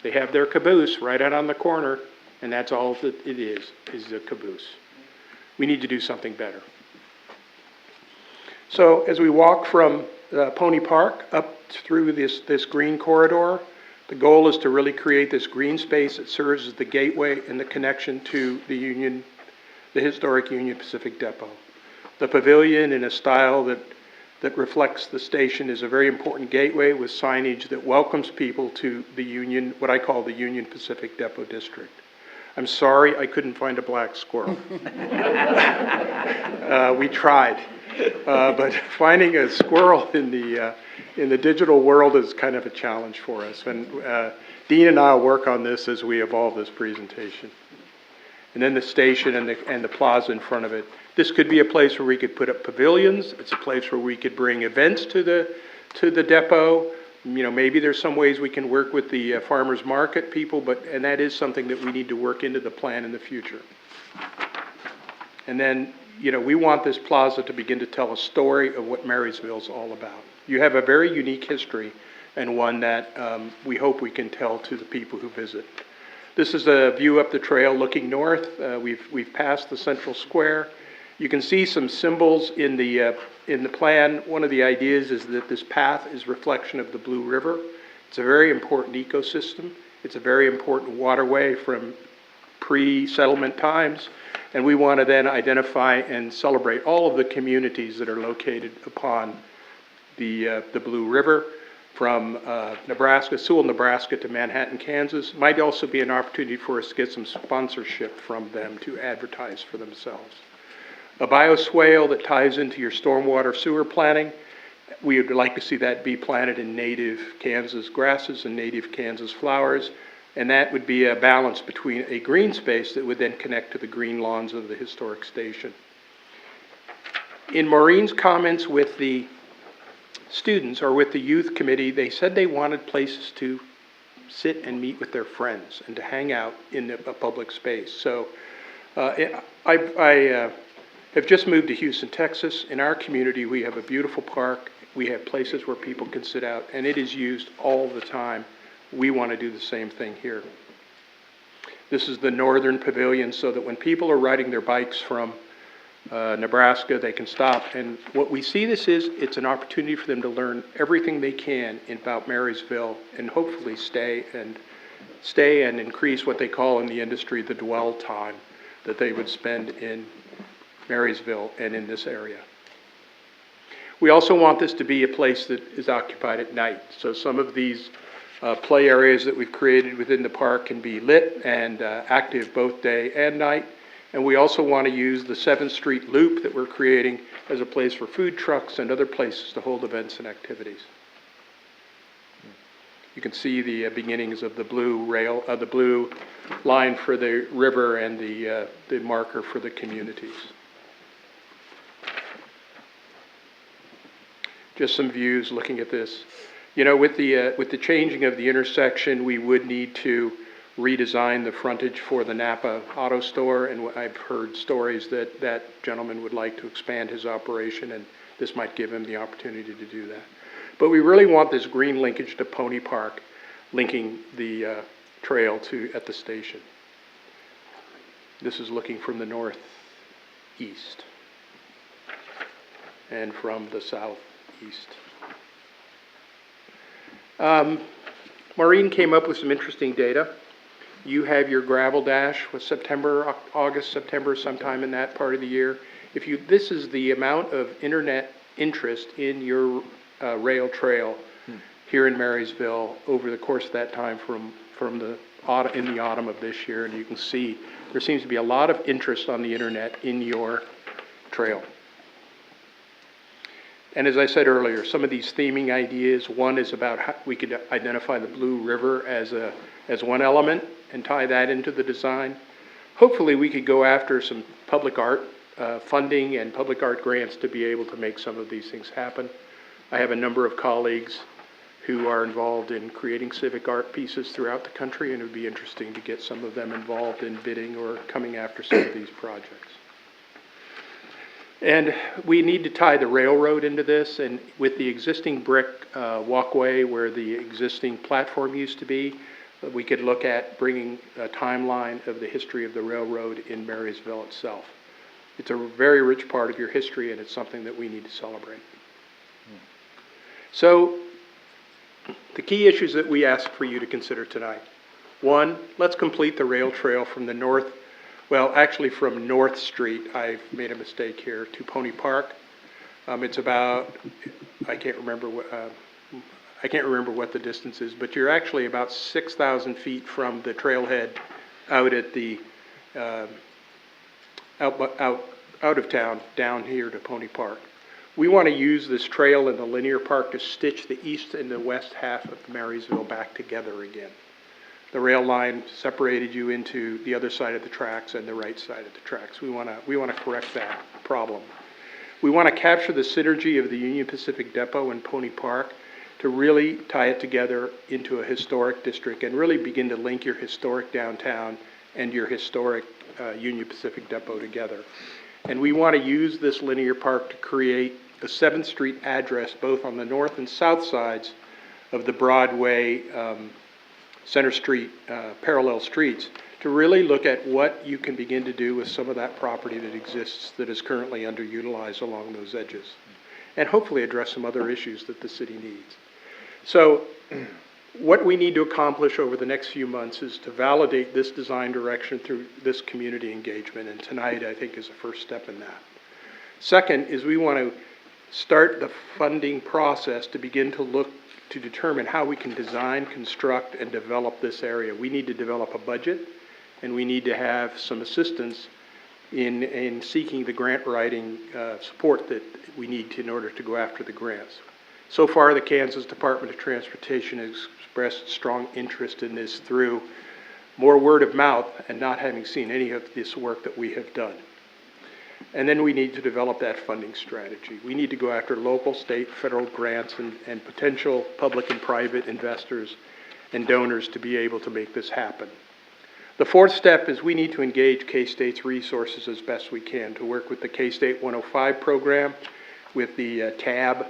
They have their caboose right out on the corner, and that's all that it is a caboose. We need to do something better. So as we walk from Pony Park up through this green corridor, the goal is to really create this green space that serves as the gateway and the connection to the historic Union Pacific Depot. The pavilion, in a style that reflects the station, is a very important gateway with signage that welcomes people to the Union, what I call the Union Pacific Depot District. I'm sorry I couldn't find a black squirrel. We tried, but finding a squirrel in the digital world is kind of a challenge for us. And Dean and I will work on this as we evolve this presentation. And then the station and the plaza in front of it. This could be a place where we could put up pavilions. It's a place where we could bring events to the depot. You know, maybe there's some ways we can work with the farmers market people, and that is something that we need to work into the plan in the future. And then, you know, we want this plaza to begin to tell a story of what Marysville's all about. You have a very unique history and one that we hope we can tell to the people who visit. This is a view up the trail looking north. We've passed the central square. You can see some symbols in the plan. One of the ideas is that this path is reflection of the Blue River. It's a very important ecosystem. It's a very important waterway from pre-settlement times. And we want to then identify and celebrate all of the communities that are located upon the Blue River, from Nebraska, Sewell, Nebraska to Manhattan, Kansas. Might also be an opportunity for us to get some sponsorship from them to advertise for themselves. A bioswale that ties into your stormwater sewer planning, we would like to see that be planted in native Kansas grasses and native Kansas flowers, and that would be a balance between a green space that would then connect to the green lawns of the historic station. In Maureen's comments with the students or with the youth committee, they said they wanted places to sit and meet with their friends and to hang out in a public space. So I have just moved to Houston, Texas. In our community, we have a beautiful park. We have places where people can sit out, and it is used all the time. We want to do the same thing here. This is the northern pavilion so that when people are riding their bikes from Nebraska, they can stop. And what we see this is, it's an opportunity for them to learn everything they can about Marysville and hopefully stay and increase what they call in the industry the dwell time that they would spend in Marysville and in this area. We also want this to be a place that is occupied at night. So some of these play areas that we've created within the park can be lit and active both day and night. And we also want to use the 7th Street Loop that we're creating as a place for food trucks and other places to hold events and activities. You can see the beginnings of the blue rail, the blue line for the river and the marker for the communities. Just some views looking at this. You know, with the changing of the intersection, we would need to redesign the frontage for the Napa Auto Store, and I've heard stories that that gentleman would like to expand his operation, and this might give him the opportunity to do that. But we really want this green linkage to Pony Park, linking the trail at the station. This is looking from the northeast and from the southeast. Maureen came up with some interesting data. You have your gravel dash with August, September, sometime in that part of the year. This is the amount of internet interest in your rail trail here in Marysville over the course of that time in the autumn of this year, and you can see there seems to be a lot of interest on the internet in your trail. And as I said earlier, some of these theming ideas, one is about how we could identify the Blue River as one element and tie that into the design. Hopefully we could go after some public art funding and public art grants to be able to make some of these things happen. I have a number of colleagues who are involved in creating civic art pieces throughout the country, and it would be interesting to get some of them involved in bidding or coming after some of these projects. And we need to tie the railroad into this, and with the existing brick walkway where the existing platform used to be, we could look at bringing a timeline of the history of the railroad in Marysville itself. It's a very rich part of your history, and it's something that we need to celebrate. So, the key issues that we ask for you to consider tonight. One, let's complete the rail trail from the north, well, actually from North Street, I've made a mistake here, to Pony Park. It's about, I can't remember what the distance is, but you're actually about 6,000 feet from the trailhead out at the, out of town, down here to Pony Park. We want to use this trail in the linear park to stitch the east and the west half of Marysville back together again. The rail line separated you into the other side of the tracks and the right side of the tracks. We want to correct that problem. We want to capture the synergy of the Union Pacific Depot and Pony Park to really tie it together into a historic district and really begin to link your historic downtown and your historic Union Pacific Depot together. And we want to use this linear park to create a 7th Street address both on the north and south sides of the Broadway Center Street parallel streets to really look at what you can begin to do with some of that property that exists that is currently underutilized along those edges, and hopefully address some other issues that the city needs. So what we need to accomplish over the next few months is to validate this design direction through this community engagement, and tonight I think is the first step in that. Second is we want to start the funding process to begin to look to determine how we can design, construct, and develop this area. We need to develop a budget, and we need to have some assistance in seeking the grant writing support that we need in order to go after the grants. So far, the Kansas Department of Transportation has expressed strong interest in this through more word of mouth and not having seen any of this work that we have done. And then we need to develop that funding strategy. We need to go after local, state, federal grants and potential public and private investors and donors to be able to make this happen. The fourth step is we need to engage K-State's resources as best we can to work with the K-State 105 program, with the TAB,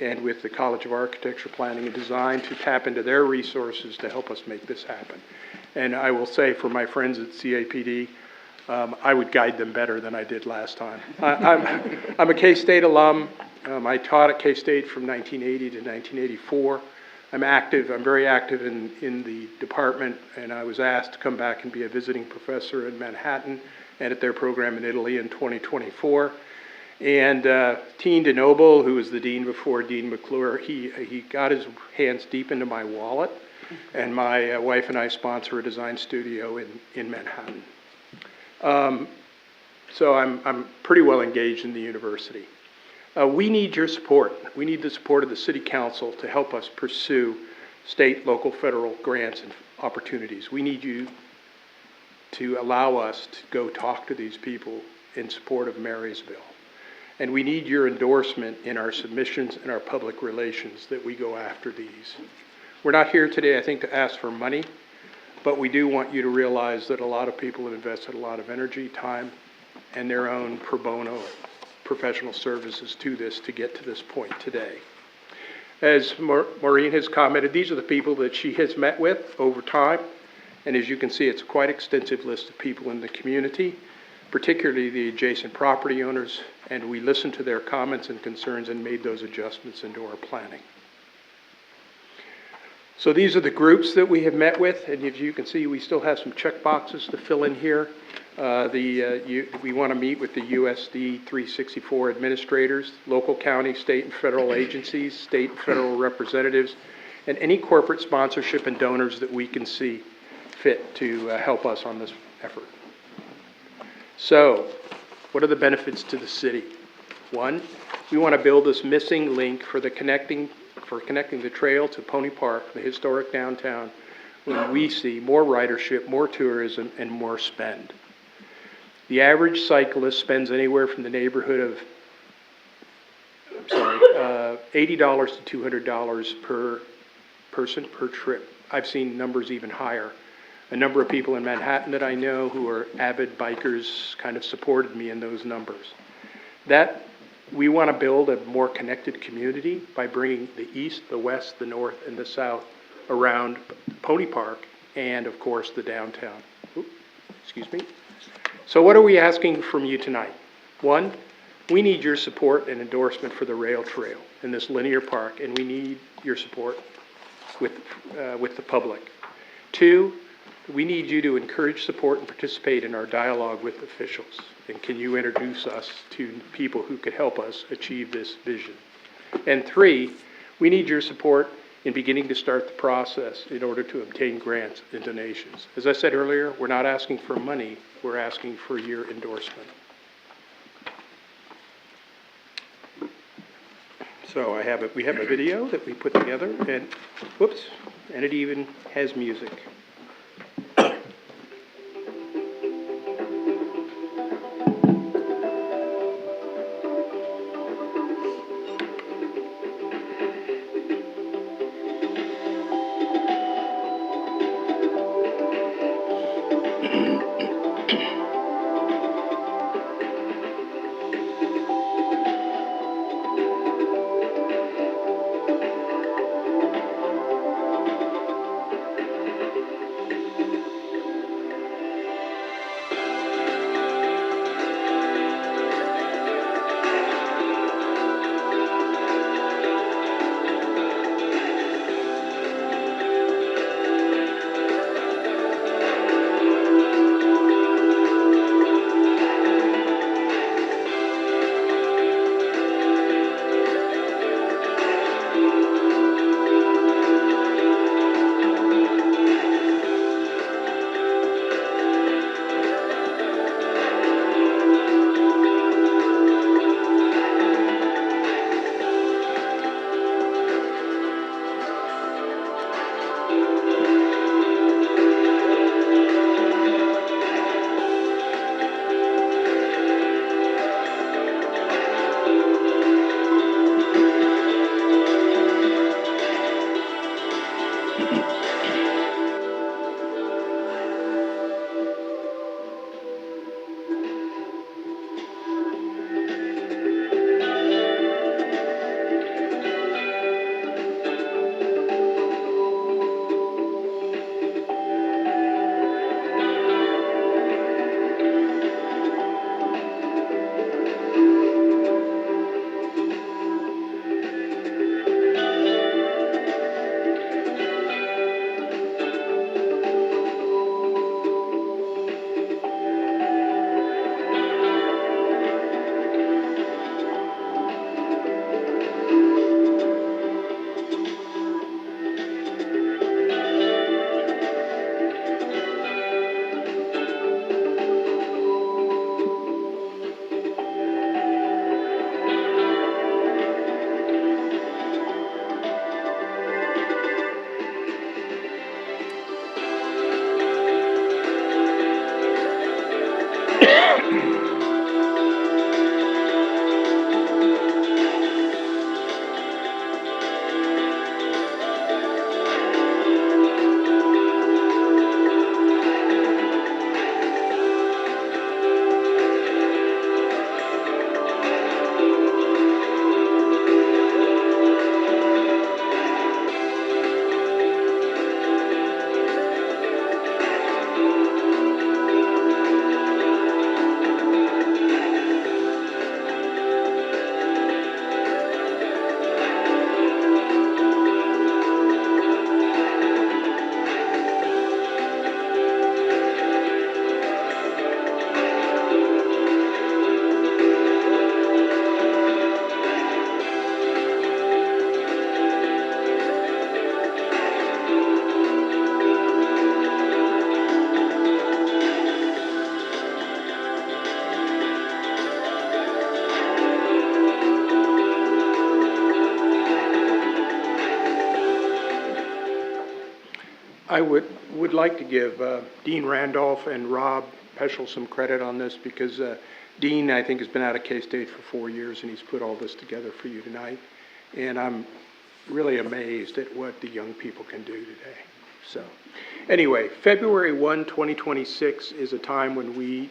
and with the College of Architecture, Planning and Design to tap into their resources to help us make this happen. And I will say for my friends at CAPD, I would guide them better than I did last time. I'm a K-State alum. I taught at K-State from 1980 to 1984. I'm very active in the department, and I was asked to come back and be a visiting professor in Manhattan and at their program in Italy in 2024. And Dean DeNoble, who was the dean before Dean McClure, he got his hands deep into my wallet, and my wife and I sponsor a design studio in Manhattan. So I'm pretty well engaged in the university. We need your support. We need the support of the City Council to help us pursue state, local, federal grants and opportunities. We need you to allow us to go talk to these people in support of Marysville. And we need your endorsement in our submissions and our public relations that we go after these. We're not here today, I think, to ask for money, but we do want you to realize that a lot of people have invested a lot of energy, time, and their own pro bono professional services to this to get to this point today. As Maureen has commented, these are the people that she has met with over time, and as you can see, it's a quite extensive list of people in the community, particularly the adjacent property owners, and we listened to their comments and concerns and made those adjustments into our planning. So these are the groups that we have met with, and as you can see, we still have some check boxes to fill in here. We want to meet with the USD 364 administrators, local, county, state, and federal agencies, state and federal representatives, and any corporate sponsorship and donors that we can see fit to help us on this effort. So, what are the benefits to the city? One, we want to build this missing link for connecting the trail to Pony Park, the historic downtown, when we see more ridership, more tourism, and more spend. The average cyclist spends anywhere from the neighborhood of, $80 to $200 per person per trip. I've seen numbers even higher. A number of people in Manhattan that I know who are avid bikers kind of supported me in those numbers. We want to build a more connected community by bringing the east, the west, the north, and the south around Pony Park and, of course, the downtown. Excuse me. So what are we asking from you tonight? One, we need your support and endorsement for the rail trail in this linear park, and we need your support with the public. Two, we need you to encourage, support, and participate in our dialogue with officials. And can you introduce us to people who could help us achieve this vision? And three, we need your support in beginning to start the process in order to obtain grants and donations. As I said earlier, we're not asking for money, we're asking for your endorsement. So we have a video that we put together, and and it even has music. I would like to give Dean Randolph and Rob Peschel some credit on this because Dean, I think, has been out of K-State for 4 years and he's put all this together for you tonight. And I'm really amazed at what the young people can do today. So anyway, February 1, 2026 is a time when we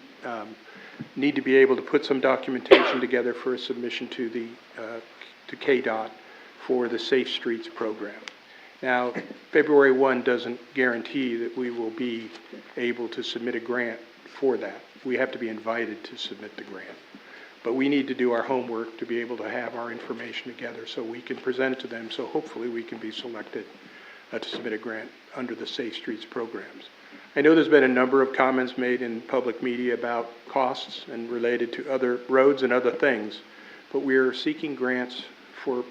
need to be able to put some documentation together for a submission to the to KDOT for the Safe Streets program. Now, February 1 doesn't guarantee that we will be able to submit a grant for that. We have to be invited to submit the grant. But we need to do our homework to be able to have our information together so we can present it to them, so hopefully we can be selected to submit a grant under the Safe Streets programs. I know there's been a number of comments made in public media about costs and related to other roads and other things, but we're seeking grants for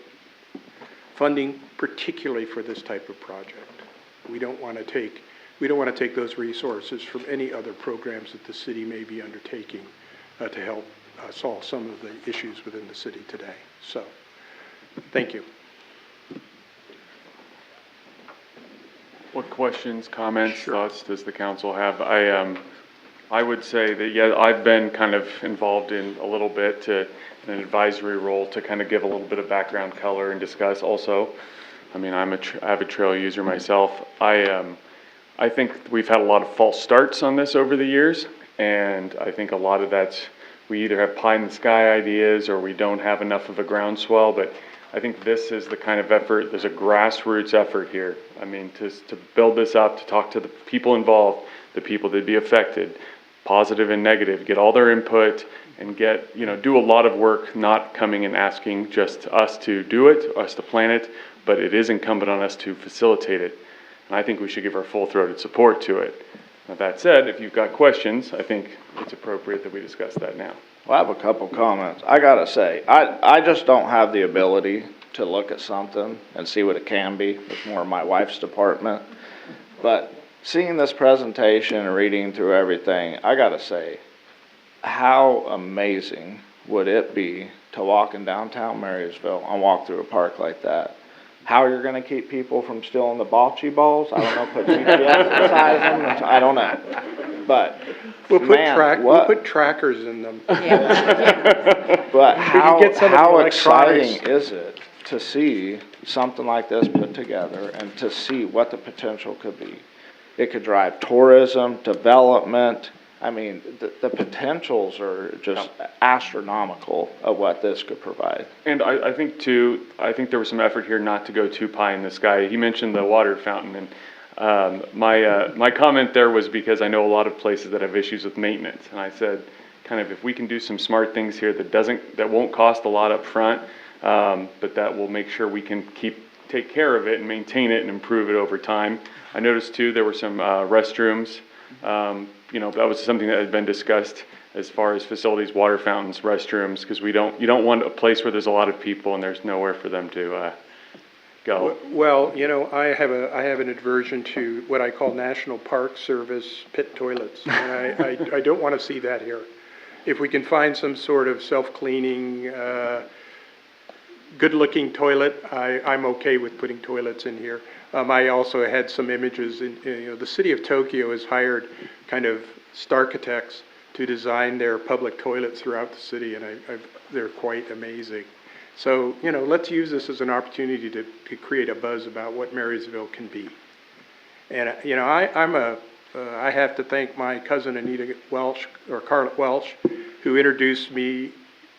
funding particularly for this type of project. We don't want to take those resources from any other programs that the city may be undertaking to help solve some of the issues within the city today. So, thank you. What questions, comments, thoughts does the council have? I would say that, yeah, I've been kind of involved in a little bit in an advisory role to kind of give a little bit of background color and discuss also. I mean, I'm an avid trail user myself. I think we've had a lot of false starts on this over the years, and I think a lot of that's we either have pie in the sky ideas or we don't have enough of a groundswell, but I think this is the kind of effort, there's a grassroots effort here. I mean, to build this up, to talk to the people involved, the people that be affected, positive and negative, get all their input and get, do a lot of work, not coming and asking just us to do it, us to plan it, but it is incumbent on us to facilitate it. And I think we should give our full-throated support to it. Now, that said, if you've got questions, I think it's appropriate that we discuss that now. Well, I have a couple comments. I gotta say, I just don't have the ability to look at something and see what it can be. It's more my wife's department. But seeing this presentation and reading through everything, I gotta say, how amazing would it be to walk in downtown Marysville and walk through a park like that? How you're gonna keep people from stealing the bocce balls? I don't know, put GPS inside them, I don't know. But, We'll put trackers in them. But how exciting is it to see something like this put together and to see what the potential could be? It could drive tourism, development. I mean, the potentials are just astronomical of what this could provide. And I think too, there was some effort here not to go too pie in the sky. He mentioned the water fountain, and my comment there was because I know a lot of places that have issues with maintenance, and I said, kind of, if we can do some smart things here that won't cost a lot up front, but that will make sure we can take care of it and maintain it and improve it over time. I noticed too there were some restrooms. That was something that had been discussed as far as facilities, water fountains, restrooms, because you don't want a place where there's a lot of people and there's nowhere for them to go. Well, I have an aversion to what I call National Park Service pit toilets. And I don't want to see that here. If we can find some sort of self-cleaning, good-looking toilet, I'm okay with putting toilets in here. I also had some images. The city of Tokyo has hired kind of starchitects to design their public toilets throughout the city, and they're quite amazing. So, let's use this as an opportunity to create a buzz about what Marysville can be. And, I have to thank my cousin Anita Welch, or Carlett Welch, who introduced me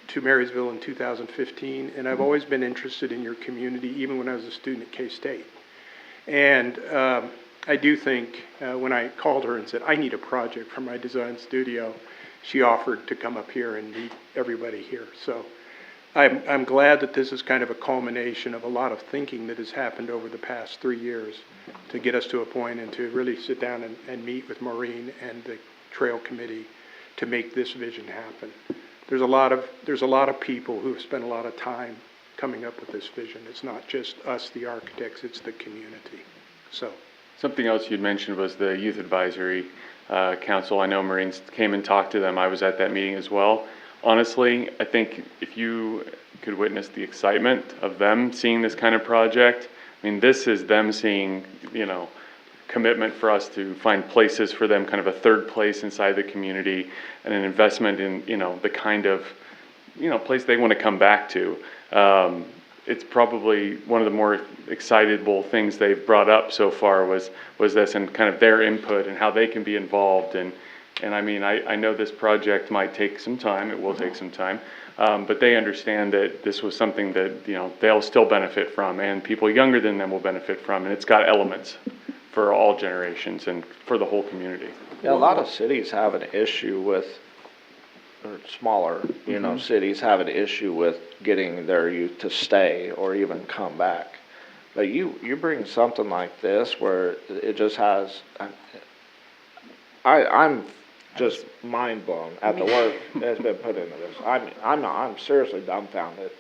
to Marysville in 2015, and I've always been interested in your community, even when I was a student at K-State. And I do think when I called her and said, I need a project for my design studio, she offered to come up here and meet everybody here. So I'm glad that this is kind of a culmination of a lot of thinking that has happened over the past 3 years to get us to a point and to really sit down and meet with Maureen and the Trail Committee to make this vision happen. There's a lot of people who have spent a lot of time coming up with this vision. It's not just us, the architects, it's the community. So, something else you'd mentioned was the Youth Advisory Council. I know Maureen came and talked to them. I was at that meeting as well. Honestly, I think if you could witness the excitement of them seeing this kind of project, I mean, this is them seeing, commitment for us to find places for them, kind of a third place inside the community, and an investment in, the kind of, place they want to come back to. It's probably one of the more excitable things they've brought up so far was this, and kind of their input and how they can be involved. And I mean, I know this project might take some time, it will take some time, but they understand that this was something that, they'll still benefit from, and people younger than them will benefit from, and it's got elements for all generations and for the whole community. Yeah, a lot of cities have an issue with, or smaller, cities have an issue with getting their youth to stay or even come back. But you bring something like this where it just has, I'm just mind blown at the work that's been put into this. I'm seriously dumbfounded.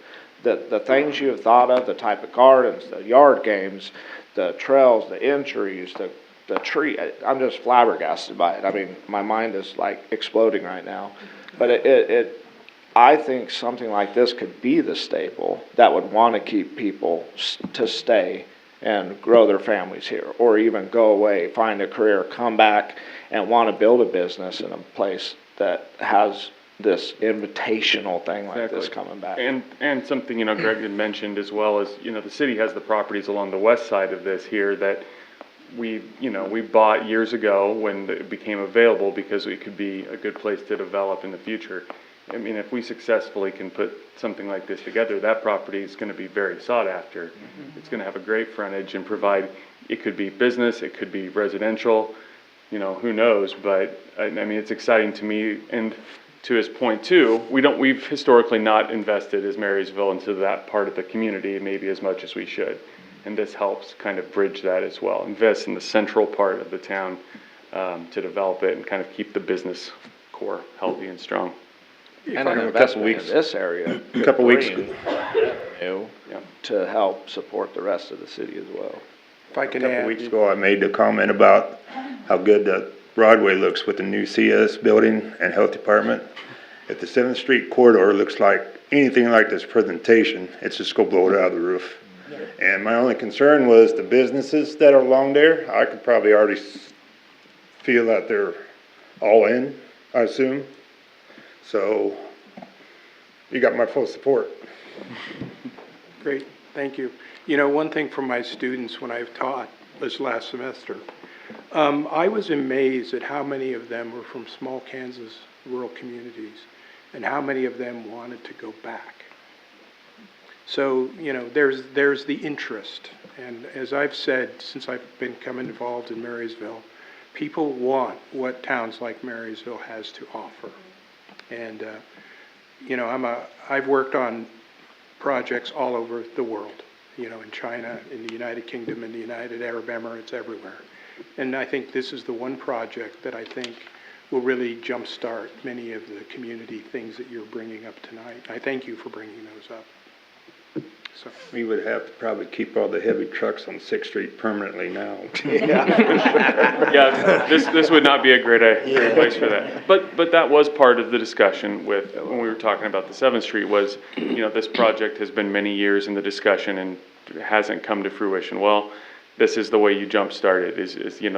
The things you have thought of, the type of gardens, the yard games, the trails, the entries, the tree, I'm just flabbergasted by it. I mean, my mind is like exploding right now. But I think something like this could be the staple that would want to keep people to stay and grow their families here, or even go away, find a career, come back, and want to build a business in a place that has this invitational thing like this coming back. And something, Greg had mentioned as well is, the city has the properties along the west side of this here that we bought years ago when it became available because it could be a good place to develop in the future. I mean, if we successfully can put something like this together, that property is going to be very sought after. It's going to have a great frontage and provide, it could be business, it could be residential, who knows, but I mean, it's exciting to me. And to his point too, we've historically not invested as Marysville into that part of the community maybe as much as we should. And this helps kind of bridge that as well. Invest in the central part of the town to develop it and kind of keep the business core healthy and strong. And an investment in this area. A couple weeks ago. To help support the rest of the city as well. If I can A couple add. weeks ago, I made the comment about how good the Broadway looks with the new CS building and health department. If the 7th Street corridor looks like anything like this presentation, it's just gonna blow it out of the roof. And my only concern was the businesses that are along there. I could probably already feel that they're all in, I assume. So you got my full support. Great, thank you. One thing from my students when I've taught this last semester, I was amazed at how many of them were from small Kansas rural communities and how many of them wanted to go back. So, there's the interest. And as I've said, since I've become involved in Marysville, people want what towns like Marysville has to offer. And, I've worked on projects all over the world, in China, in the United Kingdom, in the United Arab Emirates, everywhere. And I think this is the one project that I think will really jumpstart many of the community things that you're bringing up tonight. I thank you for bringing those up. So. We would have to probably keep all the heavy trucks on 6th Street permanently now. Yeah, this would not be a great place for that. But that was part of the discussion with, when we were talking about the 7th Street was, this project has been many years in the discussion and hasn't come to fruition. Well, this is the way you jumpstart it, is a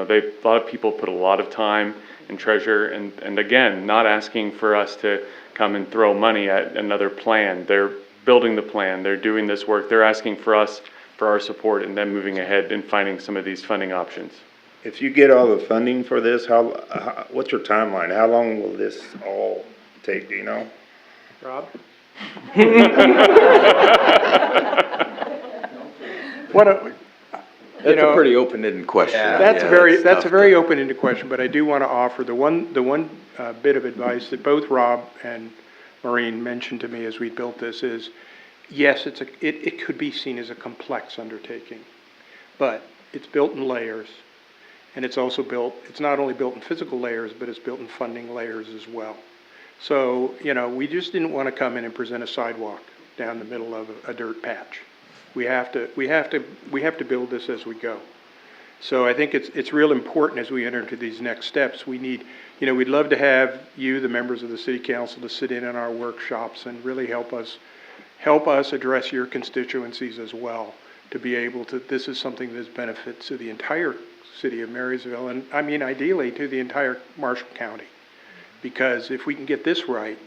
lot of people put a lot of time and treasure and again, not asking for us to come and throw money at another plan. They're building the plan, they're doing this work, they're asking for us, for our support, and then moving ahead and finding some of these funding options. If you get all the funding for this, what's your timeline? How long will this all take, do you know? Rob? That's a pretty open-ended question. That's a very open-ended question, but I do want to offer the one bit of advice that both Rob and Maureen mentioned to me as we built this is, yes, it could be seen as a complex undertaking, but it's built in layers, and it's not only built in physical layers, but it's built in funding layers as well. So, we just didn't want to come in and present a sidewalk down the middle of a dirt patch. We have to build this as we go. So I think it's real important as we enter into these next steps. We need, we'd love to have you, the members of the city council, to sit in on our workshops and really help us address your constituencies as well. to be able to, this is something that's benefits to the entire city of Marysville, and I mean ideally to the entire Marshall County. Because if we can get this right,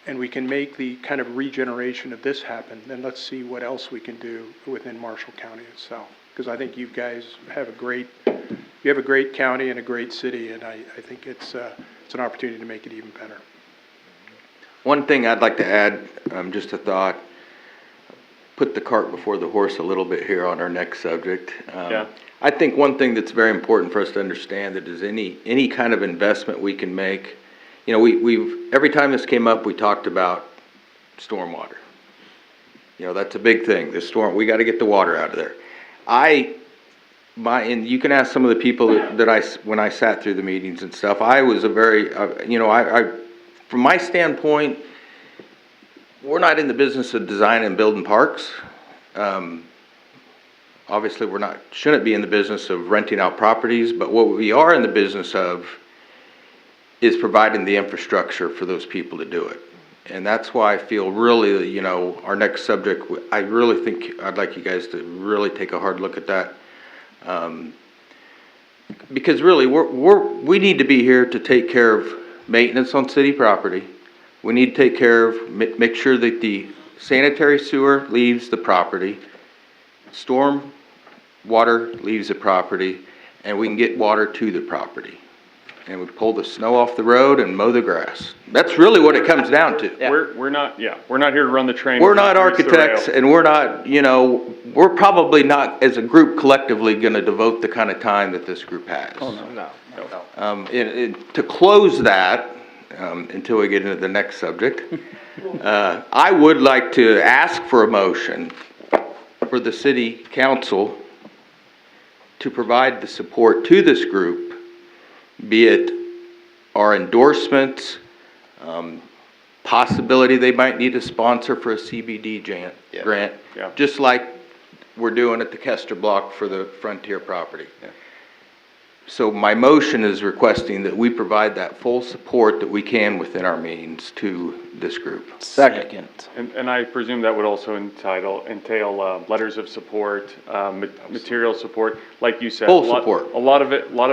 and we can make the kind of regeneration of this happen, then let's see what else we can do within Marshall County itself. Because I think you guys have a great county and a great city, and I think it's an opportunity to make it even better. One thing I'd like to add, just a thought, put the cart before the horse a little bit here on our next subject. Yeah. I think one thing that's very important for us to understand that is any kind of investment we can make, you know, we've every time this came up, we talked about stormwater. You know, that's a big thing. We got to get the water out of there. And you can ask some of the people when I sat through the meetings and stuff, I was a very, from my standpoint, we're not in the business of designing and building parks. Obviously, shouldn't be in the business of renting out properties, but what we are in the business of is providing the infrastructure for those people to do it. And that's why I feel really, you know, our next subject, I really think I'd like you guys to really take a hard look at that. Because really, we need to be here to take care of maintenance on city property. We need to take care of, make sure that the sanitary sewer leaves the property, storm water leaves the property, and we can get water to the property. And we pull the snow off the road and mow the grass. That's really what it comes down to. Yeah. We're not here to run the train. We're not architects, and we're not, you know, we're probably not, as a group collectively, gonna devote the kind of time that this group has. Oh, no. To close that, until we get into the next subject, I would like to ask for a motion for the city council to provide the support to this group, be it our endorsements, possibility they might need a sponsor for a CBD grant, just like we're doing at the Kester Block for the Frontier property. Yeah. So my motion is requesting that we provide that full support that we can within our means to this group. Second. And I presume that would also entail letters of support, material support, like you said. Full support. A lot of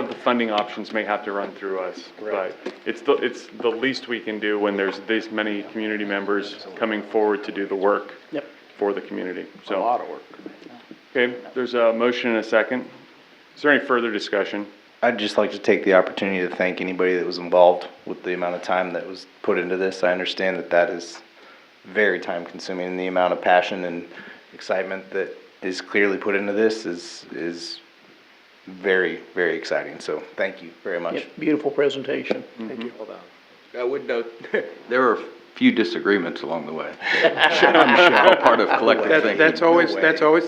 the funding options may have to run through us. Correct. But it's the least we can do when there's this many community members coming forward to do the work for the community. So, a lot of work. Okay, there's a motion and a second. Is there any further discussion? I'd just like to take the opportunity to thank anybody that was involved with the amount of time that was put into this. I understand that is very time consuming, and the amount of passion and excitement that is clearly put into this is very, very exciting. So thank you very much. Yep, beautiful presentation. Thank you. I would note, there were a few disagreements along the way. All part of collective thinking. That's always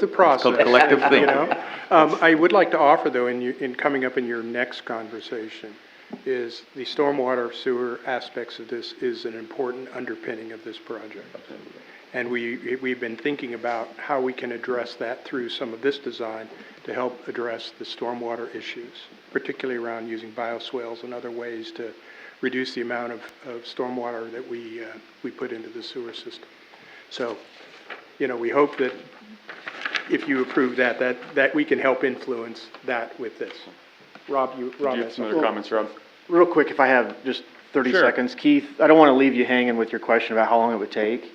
the process. It's called collective thinking. You know? I would like to offer, though, in coming up in your next conversation, is the stormwater sewer aspects of this is an important underpinning of this project. And we've been thinking about how we can address that through some of this design to help address the stormwater issues, particularly around using bioswales and other ways to reduce the amount of stormwater that we put into the sewer system. So, you know, we hope that if you approve that we can help influence that with this. Rob, Do you have some other comments, Rob? Real quick, if I have just 30 Sure. seconds. Keith, I don't want to leave you hanging with your question about how long it would take.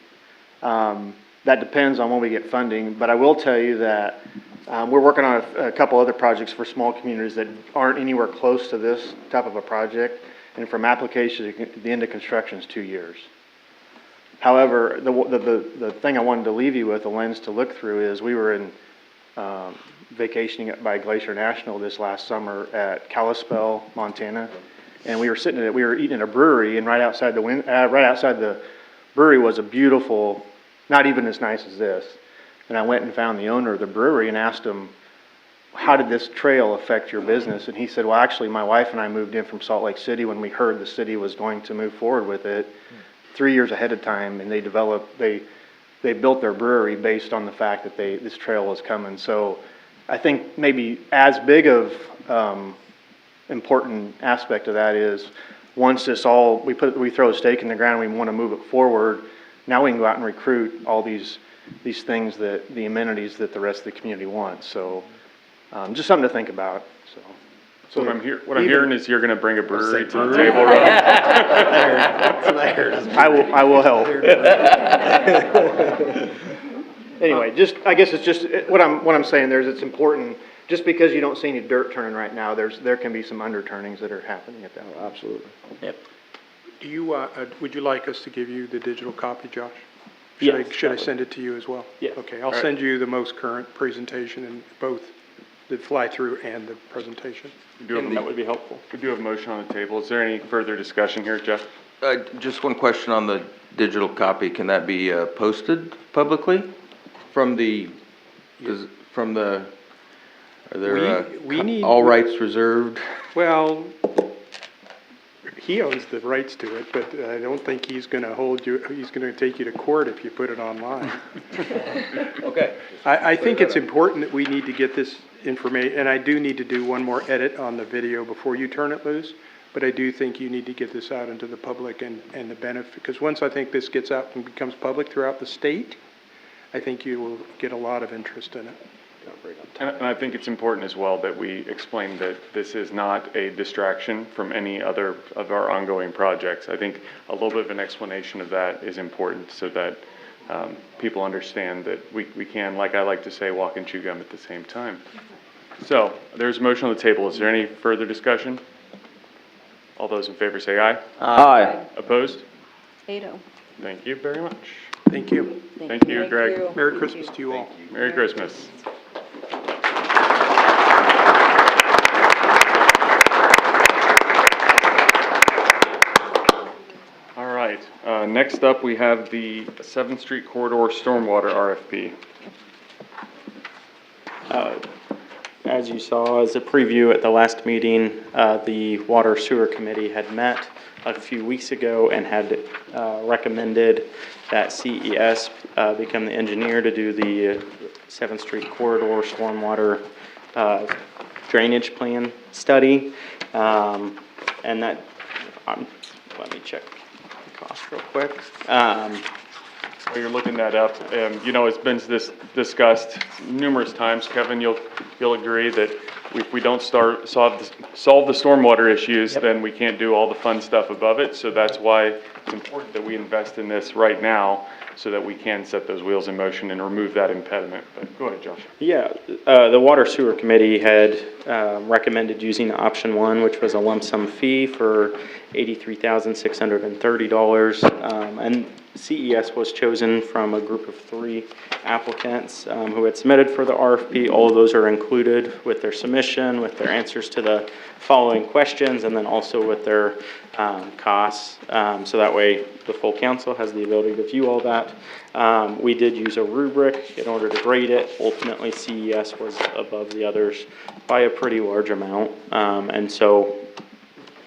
That depends on when we get funding, but I will tell you that we're working on a couple other projects for small communities that aren't anywhere close to this type of a project, and from application to the end of construction is 2 years. However, the thing I wanted to leave you with, a lens to look through, is we were in vacationing by Glacier National this last summer at Kalispell, Montana, and we were eating at a brewery, and right outside the brewery was a beautiful, not even as nice as this. And I went and found the owner of the brewery and asked him, how did this trail affect your business? And he said, well, actually, my wife and I moved in from Salt Lake City when we heard the city was going to move forward with it 3 years ahead of time, and they built their brewery based on the fact that this trail was coming. So I think maybe as big of important aspect of that is once this all, we throw a stake in the ground, we want to move it forward, now we can go out and recruit all these these things that, the amenities that the rest of the community wants. So, just something to think about, so. So what I'm hearing is you're gonna bring a brewery to the table, Rob? I will help. Anyway, I guess it's just, what I'm saying there is it's important, just because you don't see any dirt turning right now, there can be some underturnings that are happening at that. Absolutely. Yep. Do you, would you like us to give you the digital copy, Josh? Yes, Should I send it to you as well? Yeah. Okay, I'll send you the most current presentation in both the fly-through and the presentation. That would be helpful. We do have a motion on the table. Is there any further discussion here, Jeff? Just one question on the digital copy. Can that be posted publicly from the, are there We need. all rights reserved? Well, he owns the rights to it, but I don't think he's gonna he's gonna take you to court if you put it online. Okay. I think it's important that we need to get this information, and I do need to do one more edit on the video before you turn it loose, but I do think you need to get this out into the public and the benefit, because once I think this gets out and becomes public throughout the state, I think you will get a lot of interest in it. And I think it's important as well that we explain that this is not a distraction from any other of our ongoing projects. I think a little bit of an explanation of that is important so that people understand that we can, like I like to say, walk and chew gum at the same time. So there's a motion on the table. Is there any further discussion? All those in favor say aye. Aye. Opposed? 8-0. Thank you very much. Thank you. Thank you, Greg. Merry Christmas to you all. Merry Christmas. All right, next up, we have the 7th Street Corridor Stormwater RFP. As you saw as a preview at the last meeting, the Water Sewer Committee had met a few weeks ago and had recommended that CES become the engineer to do the 7th Street Corridor Stormwater Drainage Plan Study. And that, let me check the cost real quick. While you're looking that up, you know, it's been discussed numerous times. Kevin, you'll agree that if we don't solve the stormwater issues, then we can't do all the fun stuff above it. So that's why it's important that we invest in this right now so that we can set those wheels in motion and remove that impediment. But go ahead, Josh. Yeah, the Water Sewer Committee had recommended using option 1, which was a lump sum fee for $83,630. And CES was chosen from a group of 3 applicants who had submitted for the RFP. All of those are included with their submission, with their answers to the following questions, and then also with their costs. So that way the full council has the ability to view all that. We did use a rubric in order to grade it. Ultimately, CES was above the others by a pretty large amount. And so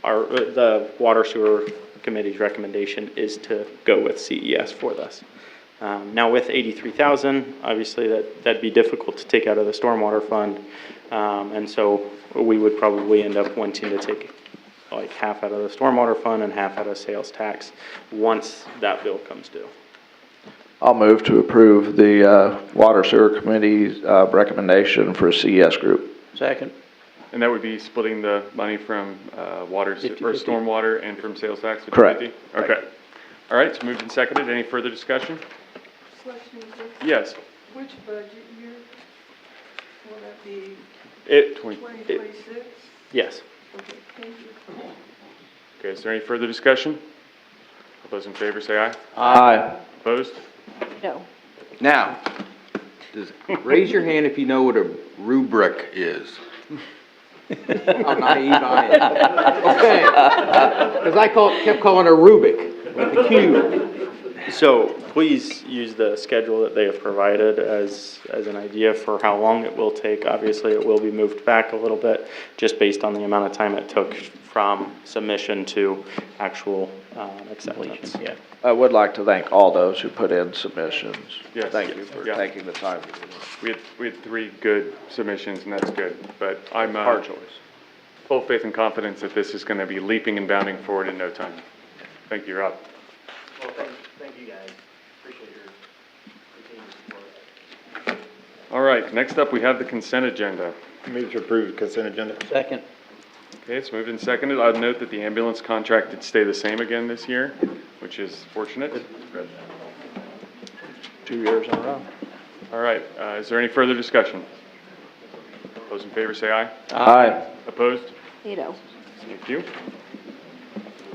the Water Sewer Committee's recommendation is to go with CES for this. Now with 83,000, obviously that'd be difficult to take out of the stormwater fund. And so we would probably end up wanting to take like half out of the stormwater fund and half out of sales tax once that bill comes due. I'll move to approve the Water Sewer Committee's recommendation for CES Group. Second. And that would be splitting the money from water, 50/50. or stormwater and from sales tax? 50/50? Correct. Okay. All right, it's moved and seconded. Any further discussion? Question, Yes. which budget year will that be? 2026? Yes. Okay, thank you. Okay, is there any further discussion? All those in favor say aye. Aye. Opposed? No. Now, raise your hand if you know what a rubric is. How naive I am. Okay. Because I kept calling it Rubik with the cube. So please use the schedule that they have provided as an idea for how long it will take. Obviously, it will be moved back a little bit just based on the amount of time it took from submission to actual acceptance. Yeah. I would like to thank all those who put in submissions. Yes. Thank you for taking the time to do this. We had 3 good submissions, and that's good. But I'm Hard choice. full faith and confidence that this is going to be leaping and bounding forward in no time. Thank you, Rob. Well, thank you guys. Appreciate your continued support. All right, next up, we have the consent agenda. Move to approve the consent agenda. Second. Okay, it's moved and seconded. I'd note that the ambulance contract did stay the same again this year, which is fortunate. 2 years in a row. All right, is there any further discussion? Those in favor say aye. Aye. Opposed? Veto. Thank you.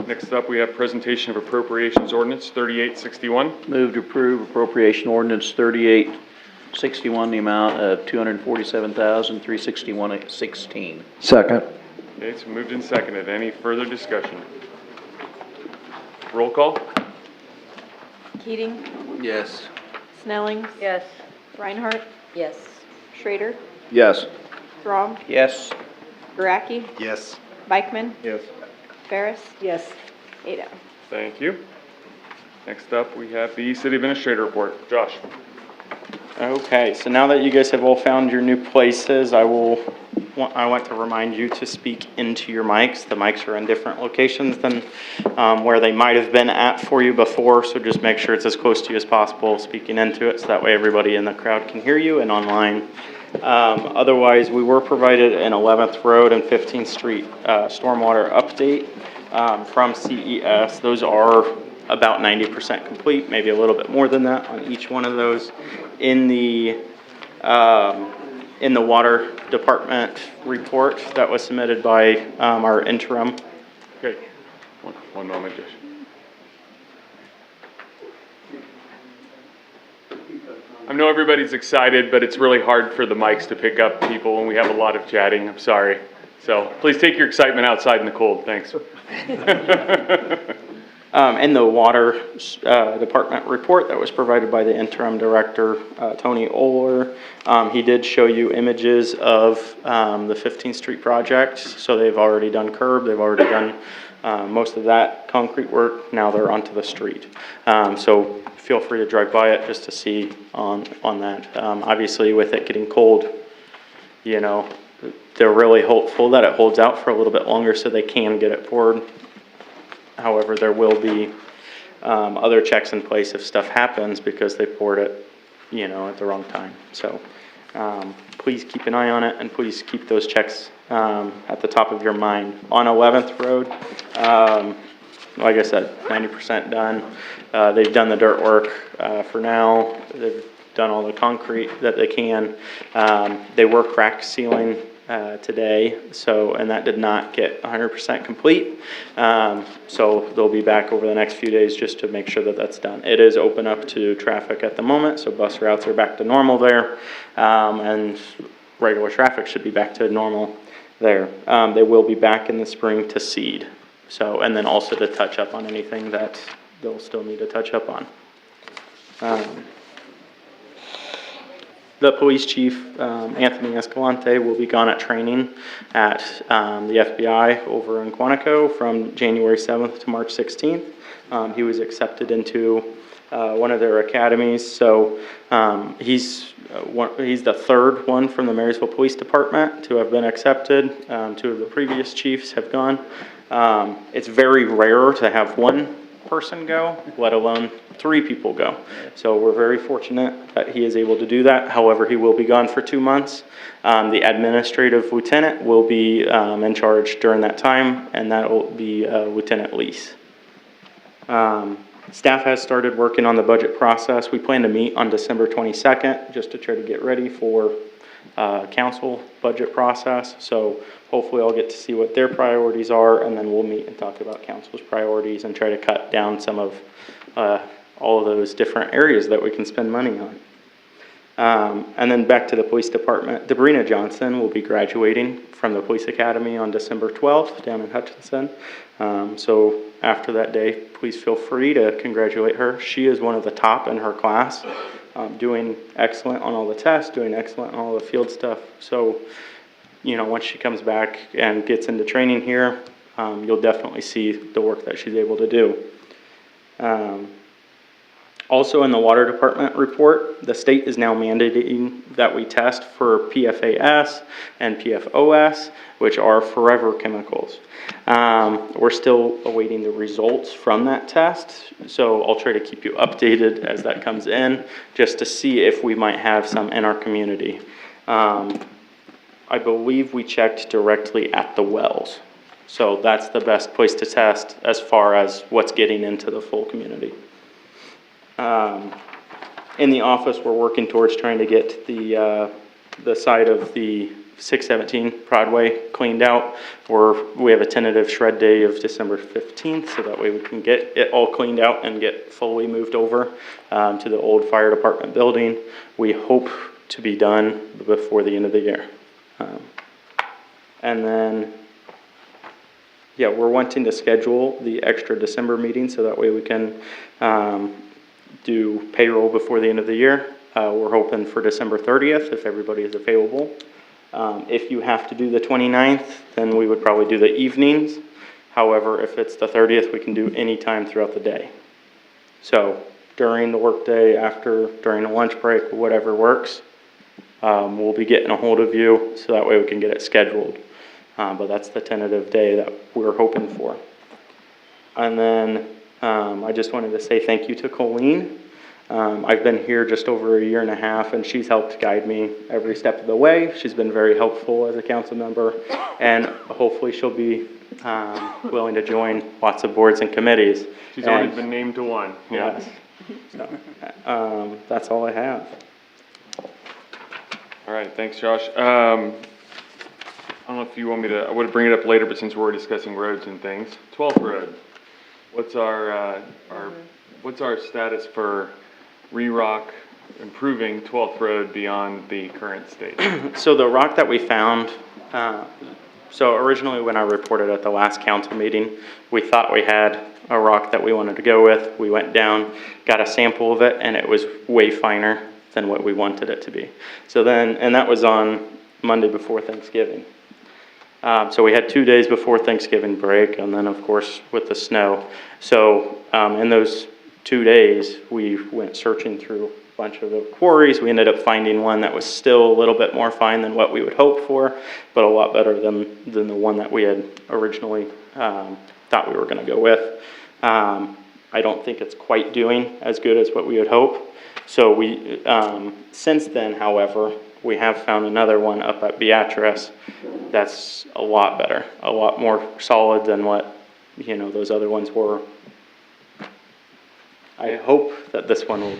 Next up, we have presentation of appropriations ordinance 3861. Move to approve appropriation ordinance 3861, the amount of $247,361.16. Second. Okay, it's moved and seconded. Any further discussion? Roll call? Keating, Yes. Snelling, Yes. Reinhardt, Yes. Schrader, Yes. Throm, Yes. Gueracki, Yes. Beichman, Yes. Ferris, Yes. Veto. Thank you. Next up, we have the city administrator report. Josh? Okay, so now that you guys have all found your new places, I want to remind you to speak into your mics. The mics are in different locations than where they might have been at for you before, so just make sure it's as close to you as possible, speaking into it, so that way everybody in the crowd can hear you and online. Otherwise, we were provided an 11th Road and 15th Street stormwater update from CES. Those are about 90% complete, maybe a little bit more than that on each one of those. In the water department report that was submitted by our interim. Okay, one moment, Josh. I know everybody's excited, but it's really hard for the mics to pick up people when we have a lot of chatting. I'm sorry. So please take your excitement outside in the cold. Thanks. In the water department report that was provided by the interim director, Tony Oler, he did show you images of the 15th Street project. So they've already done curb, they've already done most of that concrete work. Now they're onto the street. So feel free to drive by it just to see on that. Obviously, with it getting cold, you know, they're really hopeful that it holds out for a little bit longer so they can get it poured. However, there will be other checks in place if stuff happens because they poured it, you know, at the wrong time. So please keep an eye on it, and please keep those checks at the top of your mind. On 11th Road, like I said, 90% done. They've done the dirt work for now. They've done all the concrete that they can. They were crack sealing today, and that did not get 100% complete. So they'll be back over the next few days just to make sure that that's done. It is open up to traffic at the moment, so bus routes are back to normal there, and regular traffic should be back to normal there. They will be back in the spring to seed, and then also to touch up on anything that they'll still need to touch up on. The police chief, Anthony Escalante, will be gone at training at the FBI over in Quantico from January 7th to March 16th. He was accepted into one of their academies, so he's the third one from the Marysville Police Department to have been accepted. Two of the previous chiefs have gone. It's very rare to have one person go, let alone 3 people go. So we're very fortunate that he is able to do that. However, he will be gone for 2 months. The administrative lieutenant will be in charge during that time, and that will be Lieutenant Lease. Staff has started working on the budget process. We plan to meet on December 22nd just to try to get ready for council budget process. So hopefully I'll get to see what their priorities are, and then we'll meet and talk about council's priorities and try to cut down some of all of those different areas that we can spend money on. And then back to the police department. Debrina Johnson will be graduating from the police academy on December 12th down in Hutchinson. So after that day, please feel free to congratulate her. She is one of the top in her class, doing excellent on all the tests, doing excellent on all the field stuff. So, you know, once she comes back and gets into training here, you'll definitely see the work that she's able to do. Also in the water department report, the state is now mandating that we test for PFAS and PFOS, which are forever chemicals. We're still awaiting the results from that test, so I'll try to keep you updated as that comes in, just to see if we might have some in our community. I believe we checked directly at the wells, so that's the best place to test as far as what's getting into the full community. In the office, we're working towards trying to get the side of the 617 Broadway cleaned out. We have a tentative shred day of December 15th, so that way we can get it all cleaned out and get fully moved over to the old fire department building. We hope to be done before the end of the year. And then, yeah, we're wanting to schedule the extra December meeting so that way we can do payroll before the end of the year. We're hoping for December 30th if everybody is available. If you have to do the 29th, then we would probably do the evenings. However, if it's the 30th, we can do any time throughout the day. So during the workday, during a lunch break, whatever works, we'll be getting a hold of you so that way we can get it scheduled. But that's the tentative day that we're hoping for. And then I just wanted to say thank you to Colleen. I've been here just over a year and a half, and she's helped guide me every step of the way. She's been very helpful as a council member, and hopefully she'll be willing to join lots of boards and committees. She's already been named to one. Yes. So, that's all I have. All right, thanks, Josh. I don't know if you want me to, I would bring it up later, but since we're discussing roads and things, 12th Road. What's our status for re-rock improving 12th Road beyond the current state? So the rock that we found, so originally when I reported at the last council meeting, we thought we had a rock that we wanted to go with. We went down, got a sample of it, and it was way finer than what we wanted it to be. So then, and that was on Monday before Thanksgiving. So we had 2 days before Thanksgiving break, and then of course with the snow. So in those 2 days, we went searching through a bunch of the quarries. We ended up finding one that was still a little bit more fine than what we would hope for, but a lot better than the one that we had originally thought we were going to go with. I don't think it's quite doing as good as what we would hope. So we, since then, however, we have found another one up at Beatrice that's a lot better, a lot more solid than what, those other ones were. I hope that this one will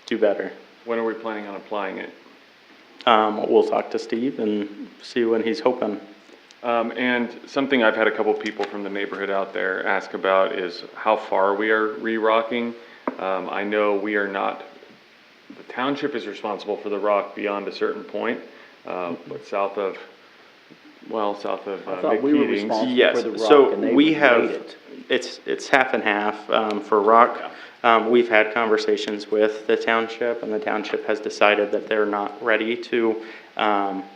do better. When are we planning on applying it? We'll talk to Steve and see when he's hoping. And something I've had a couple people from the neighborhood out there ask about is how far we are re-rocking. I know we are not, the township is responsible for the rock beyond a certain point, but south of thought we were McKeating's. responsible Yes, for the rock, so and they we made have, it. it's half and half for rock. We've had conversations with the township, and the township has decided that they're not ready to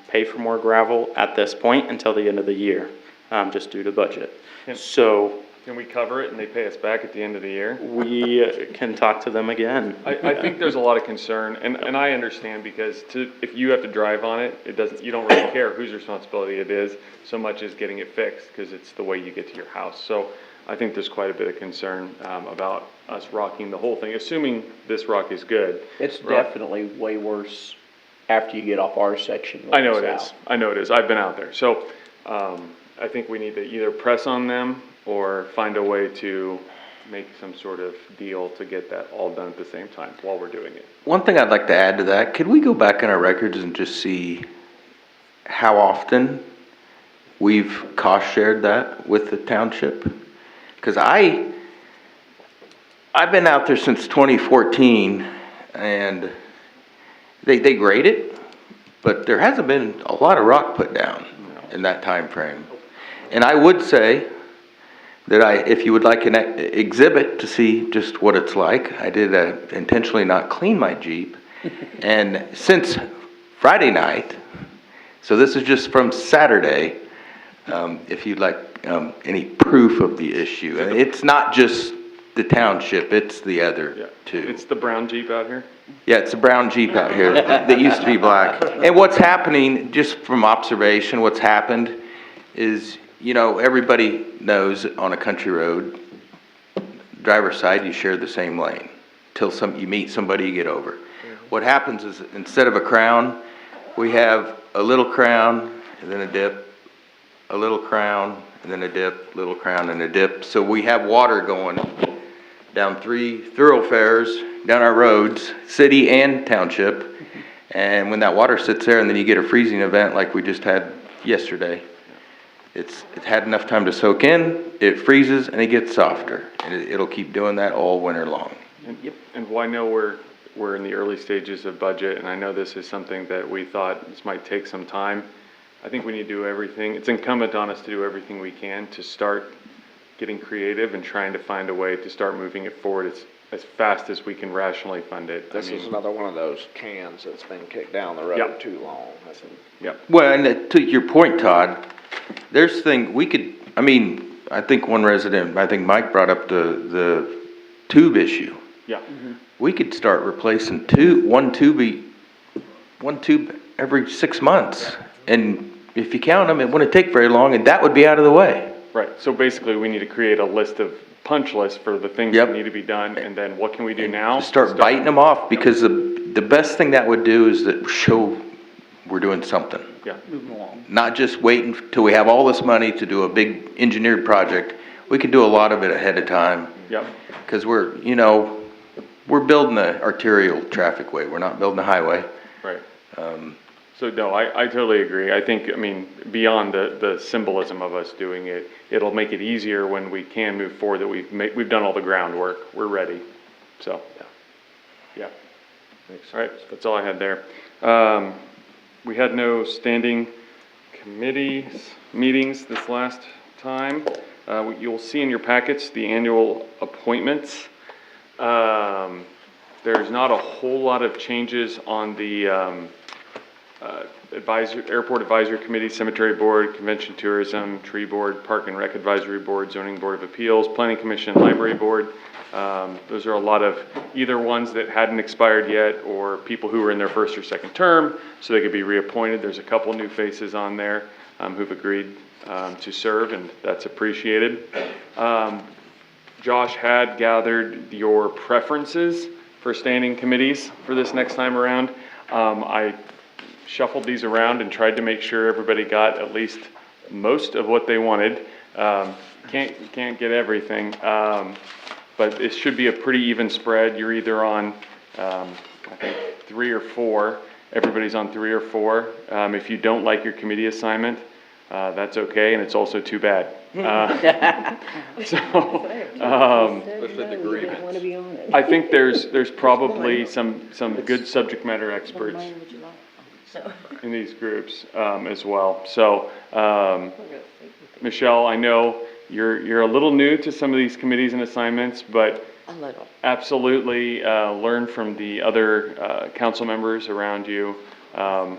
pay for more gravel at this point until the end of the year, just due to budget. Can we cover it and they pay us back at the end of the year? We can talk to them again. I think there's a lot of concern, and I understand, because if you have to drive on it, you don't really care whose responsibility it is so much as getting it fixed, because it's the way you get to your house. So I think there's quite a bit of concern about us rocking the whole thing, assuming this rock is good. It's definitely way worse after you get off our section. I know it is. I know it is. I've been out there. So I think we need to either press on them or find a way to make some sort of deal to get that all done at the same time while we're doing it. One thing I'd like to add to that, could we go back in our records and just see how often we've cost shared that with the township? Because I've been out there since 2014, and they grade it, but there hasn't been a lot of rock put down in that time frame. And I would say that if you would like an exhibit to see just what it's like, I did intentionally not clean my Jeep. And since Friday night, so this is just from Saturday, if you'd like any proof of the issue. And it's not just the township, it's the Yeah. other two. It's the brown Jeep out here? Yeah, it's a brown Jeep out here that used to be black. And what's happening, just from observation, what's happened is, you know, everybody knows on a country road, driver's side, you share the same lane. Till you meet somebody, you get over. What happens is, instead of a crown, we have a little crown, and then a dip, a little crown, and then a dip, little crown, and a dip. So we have water going down 3 thoroughfares, down our roads, city and township. And when that water sits there and then you get a freezing event like we just had yesterday, it's had enough time to soak in, it freezes and it gets softer. And it'll keep doing that all winter long. And well, I know we're in the early stages of budget, and I know this is something that we thought this might take some time. I think we need to do everything. It's incumbent on us to do everything we can to start getting creative and trying to find a way to start moving it forward as fast as we can rationally fund it. This is another one of those cans that's been kicked down the road Yep. too long. Yep. Well, and to your point, Todd, I think one resident, I think Mike brought up the tube issue. Yeah. We could start replacing one tube every 6 months. And if you count them, it wouldn't take very long, and that would be out of the way. Right, so basically we need to create a punch list for the things that need to be done, and then what can we do now? Start biting them off, because the best thing that would do is that show we're doing something. Yeah. Not just waiting till we have all this money to do a big engineered project. We can do a lot of it ahead of time. Yep. Because we're building an arterial traffic way, we're not building a highway. Right. So no, I totally agree. I think, beyond the symbolism of us doing it, it'll make it easier when we can move forward, that we've done all the groundwork, we're ready. So, yeah. All right, that's all I had there. We had no standing meetings this last time. You'll see in your packets the annual appointments. There's not a whole lot of changes on the Airport Advisory Committee, Cemetery Board, Convention Tourism, Tree Board, Park and Rec Advisory Board, Zoning Board of Appeals, Planning Commission, Library Board. Those are a lot of either ones that hadn't expired yet, or people who were in their first or second term, so they could be reappointed. There's a couple new faces on there who've agreed to serve, and that's appreciated. Josh had gathered your preferences for standing committees for this next time around. I shuffled these around and tried to make sure everybody got at least most of what they wanted. Can't get everything, but it should be a pretty even spread. You're either on, I think, 3 or 4. Everybody's on 3 or 4. If you don't like your committee assignment, that's okay, and it's also too bad. I think there's probably some good subject matter experts in these groups as well. So, Michelle, I know you're a little new to some of these committees and assignments, but absolutely learn from the other council members around you. And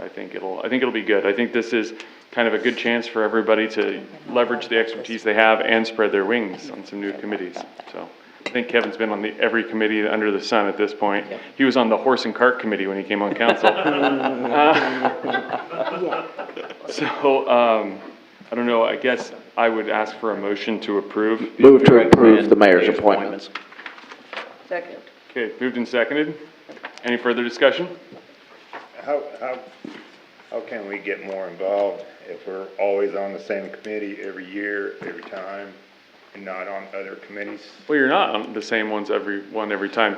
I think it'll be good. I think this is kind of a good chance for everybody to leverage the expertise they have and spread their wings on some new committees. So I think Kevin's been on every committee under the sun at this point. He was on the horse and cart committee when he came on council. So I don't know, I guess I would ask for a motion to approve. Move to approve the mayor's appointments. Second. Okay, moved and seconded. Any further discussion? How can we get more involved if we're always on the same committee every year, every time, and not on other committees? Well, you're not on the same ones every time.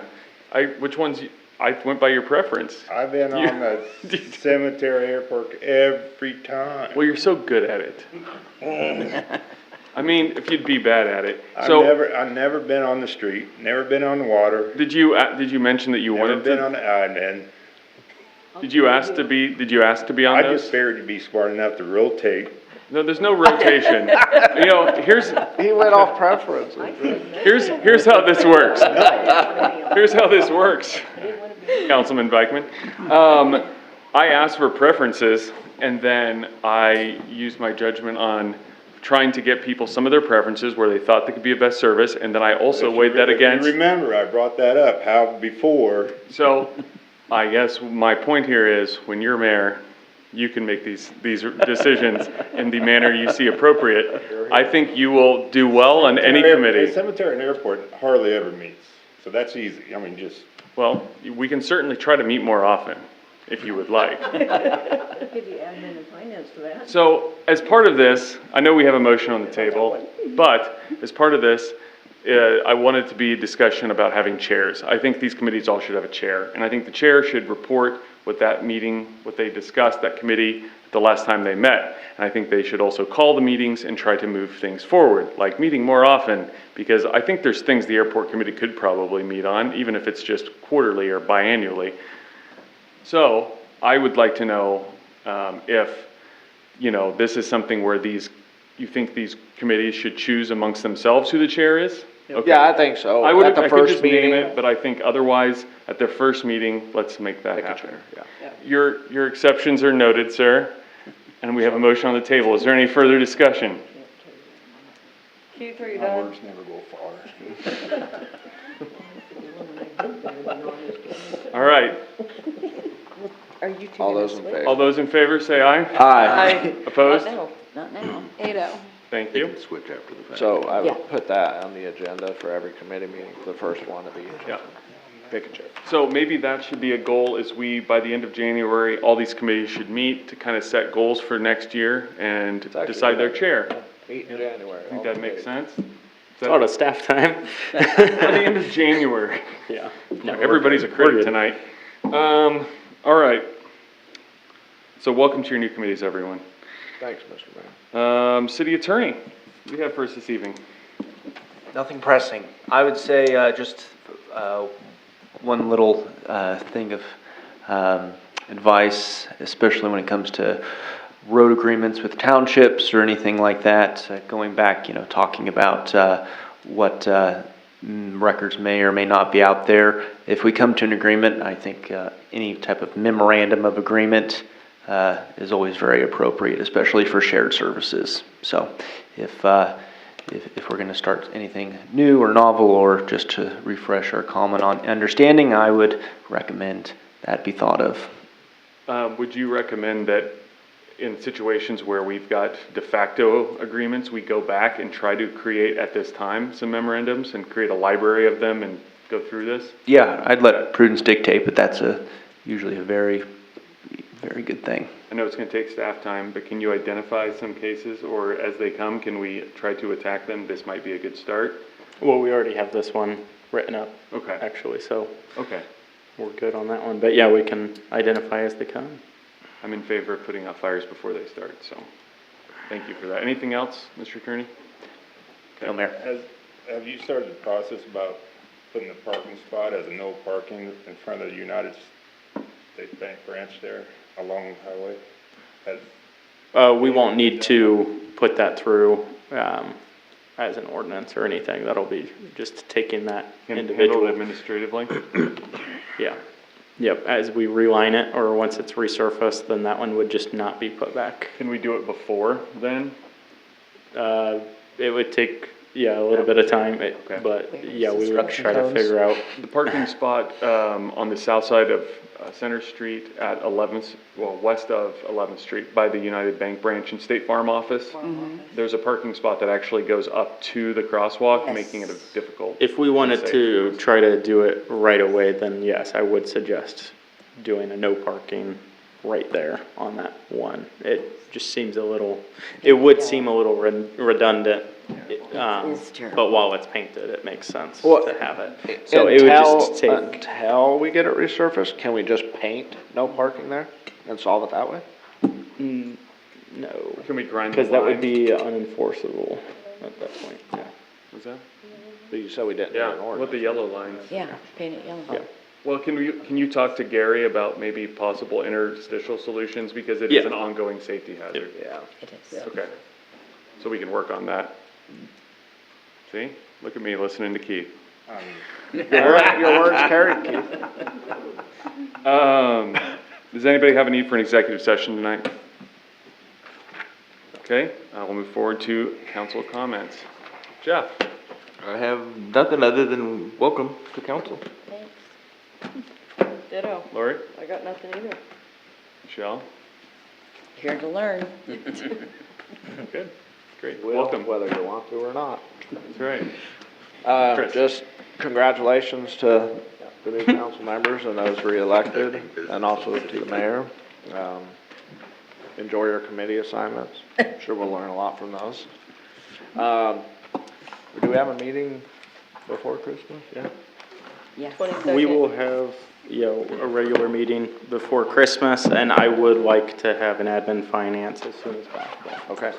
Which ones? I went by your preference. I've been on the cemetery, airport every time. Well, you're so good at it. I mean, if you'd be bad at it. I've never been on the street, never been on the water. Did you mention that you wanted to? Never been on the island. Did you ask to be on I those? just figured you'd be smart enough to rotate. No, there's no rotation. He went off preference. Here's how this works. Here's how this works, Councilman Beichman. I asked for preferences, and then I used my judgment on trying to get people some of their preferences where they thought they could be a best service, and then I also weighed that against. If you remember, I brought that up, how before. So, I guess my point here is, when you're mayor, you can make these decisions in the manner you see appropriate. I think you will do well on any committee. Cemetery and airport hardly ever meets, so that's easy. I mean, just. Well, we can certainly try to meet more often, if you would like. Give you admin and finance for that. So, as part of this, I know we have a motion on the table, but as part of this, I want it to be a discussion about having chairs. I think these committees all should have a chair, and I think the chair should report what that meeting, what they discussed, that committee, the last time they met. And I think they should also call the meetings and try to move things forward, like meeting more often, because I think there's things the airport committee could probably meet on, even if it's just quarterly or biannually. So, I would like to know if, you know, this is something where you think these committees should choose amongst themselves who the chair is? Okay. Yeah, I think so. I would, At the I could first just name meeting. it, but I think otherwise, at their first meeting, let's make that happen. Yeah. Your exceptions are noted, sir, and we have a motion on the table. Is there any further discussion? Keith, are you My done? words never go far. All right. Are you two All gonna those in switch? favor? All those in favor, say aye. Aye. Opposed? Not now. 8-0. Thank you. Switch after the fact. So I Yeah. would put that on the agenda for every committee meeting, the first one to be. Yeah. Pick a chair. So maybe that should be a goal, is we, by the end of January, all these committees should meet to kind of set goals for next year and It's actually decide their good. chair. Meet in January. I think that makes sense. It's out of staff time. By the end of January. Yeah. Everybody's a critic tonight. All right. So welcome to your new committees, everyone. Thanks, Mr. Mayor. City Attorney, what do you have for us this evening? Nothing pressing. I would say just one little thing of advice, especially when it comes to road agreements with townships or anything like that. Going back, talking about what records may or may not be out there. If we come to an agreement, I think any type of memorandum of agreement is always very appropriate, especially for shared services. So if we're going to start anything new or novel, or just to refresh our common understanding, I would recommend that be thought of. Would you recommend that in situations where we've got de facto agreements, we go back and try to create at this time some memorandums and create a library of them and go through this? Yeah, I'd let prudence dictate, but that's usually a very good thing. I know it's going to take staff time, but can you identify some cases, or as they come, can we try to attack them? This might be a good start. Well, we already have this one written up. Okay. Actually, so. Okay. We're good on that one, but yeah, we can identify as they come. I'm in favor of putting out fires before they start, so thank you for that. Anything else, Mr. Attorney? Okay. No, Mayor. Have you started the process about putting the parking spot as a no parking in front of the United States Bank branch there along the highway? We won't need to put that through as an ordinance or anything. That'll be just taking that individual. Handled administratively? Yeah. Yep, as we reline it, or once it's resurfaced, then that one would just not be put back. Can we do it before then? It would take, a little bit of time, but yeah, we would try to figure out. The parking spot on the south side of Center Street at 11th, west of 11th Street by the United Bank branch and State Farm office. There's a parking spot that actually goes up to the crosswalk, making it difficult. If we wanted to try to do it right away, then yes, I would suggest doing a no parking right there on that one. It just seems it would seem a little redundant. But while it's painted, it makes sense to have it. So it would just take. Until we get it resurfaced, can we just paint no parking there and solve it that way? No. Can we grind the Because that would lines? be unenforceable at that point, yeah. What's that? But you said we didn't do Yeah, an ordinance. with the yellow lines. Yeah, paint it yellow. Yeah. Well, can you talk to Gary about maybe possible interstitial solutions, because it is an ongoing safety hazard? Yeah. It is. Okay. So we can work on that. See? Look at me listening to Keith. Your words carried, Keith. Does anybody have a need for an executive session tonight? Okay, we'll move forward to council comments. Jeff? I have nothing other than welcome to council. Ditto. Lori? I got nothing either. Michelle? Here to learn. Good, great, Will, welcome. whether you want to or not. That's right. Chris. Just congratulations to the new council members and those re-elected, and also to the mayor. Enjoy your committee assignments. I'm sure we'll learn a lot from those. Do we have a meeting before Christmas? Yeah. Yes. We will have, a regular meeting before Christmas, and I would like to have an admin finance as soon as possible. Okay.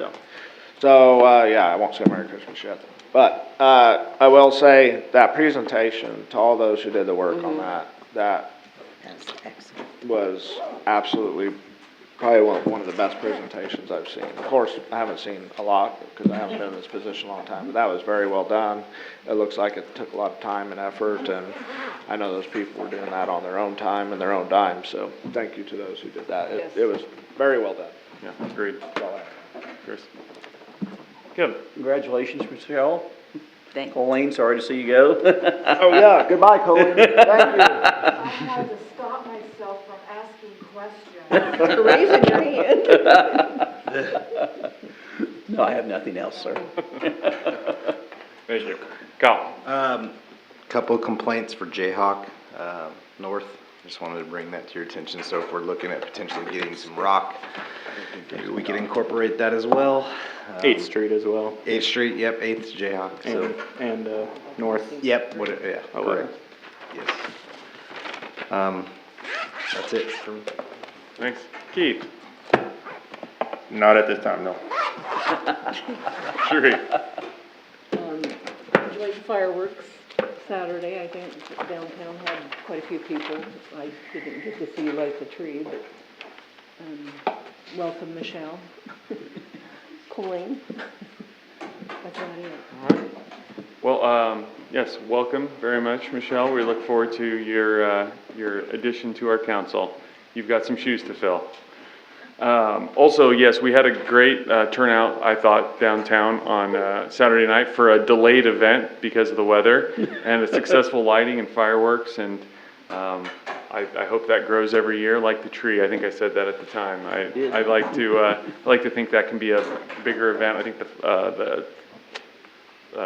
So, yeah, I won't say Merry Christmas yet. But, I will say that presentation to all those who did the work on that That's excellent. was absolutely probably one of the best presentations I've seen. Of course, I haven't seen a lot because I haven't been in this position a long time, but that was very well done. It looks like it took a lot of time and effort, and I know those people were doing that on their own time and their own dime, so thank you to those who did that. It was very well done. Yeah, agreed. Chris? Good. Congratulations, Michelle. Thank you. Colleen, sorry to see you go. Oh, yeah, goodbye, Colleen. Thank you. I had to stop myself from asking questions. Raising your hand. No, I have nothing else, sir. Thank you. Kyle? Couple of complaints for Jayhawk, North. Just wanted to bring that to your attention. So if we're looking at potentially getting some rock, maybe we could incorporate that as well. 8th Street as well. 8th Street, yep, 8th Jayhawk. So, And North. yep, yeah, Oh, correct. Yes. That's it for me. Thanks. Keith? Not at this time, no. Sheree? Enjoyed the fireworks Saturday. I think downtown had quite a few people. I didn't get to see you light the tree, but welcome, Michelle. Colleen. That's about it. Well, yes, welcome very much, Michelle. We look forward to your addition to our council. You've got some shoes to fill. Also, yes, we had a great turnout, I thought, downtown on Saturday night for a delayed event because of the weather, and a successful lighting and fireworks, and I hope that grows every year like the tree. I think I said that at the time. I'd like to think that can be a bigger event. I think the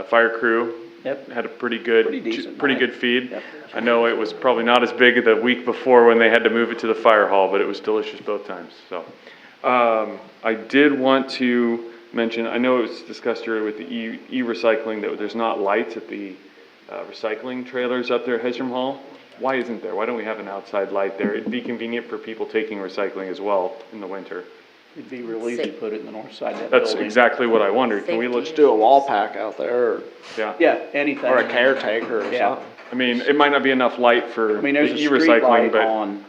fire crew had a pretty good feed. Yep. I know it was probably not as big the week before when they had to move it to the fire hall, but it was delicious both times. So, I did want to mention, I know it was discussed earlier with the e-recycling that there's not lights at the recycling trailers up there at Hedstrom Hall. Why isn't there? Why don't we have an outside light there? It'd be convenient for people taking recycling as well in the winter. It'd be real easy to put it in the north side of that That's building. exactly what I wondered. Can we Let's do a wall pack out there, Yeah. Yeah, anything. or a caretaker or Yeah. something. I mean, it might not be enough light for I mean, the there's a street e-recycling, light but, on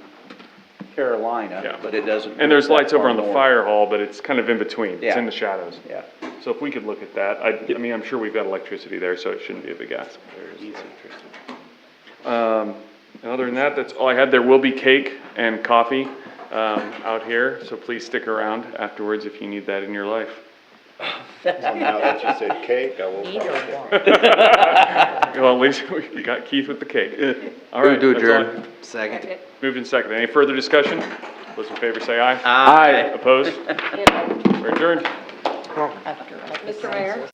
Carolina, Yeah. but it doesn't. and there's that lights over far on the north. fire hall, but it's kind of in between. It's Yeah. in the shadows. Yeah. So if we could look at that, I mean, I'm sure we've got electricity there, so it shouldn't be a big ask. And other than that, that's all I had. There will be cake and coffee out here, so please stick around afterwards if you need that in your life. Well, now that you said cake, I will. Either one. Well, at least we got Keith with the cake. All right. Move to that's all I- adjourn. Second. Moved and seconded. Any further discussion? Those in favor say aye. Aye. Opposed? We're adjourned. After all. Mr. Mayor?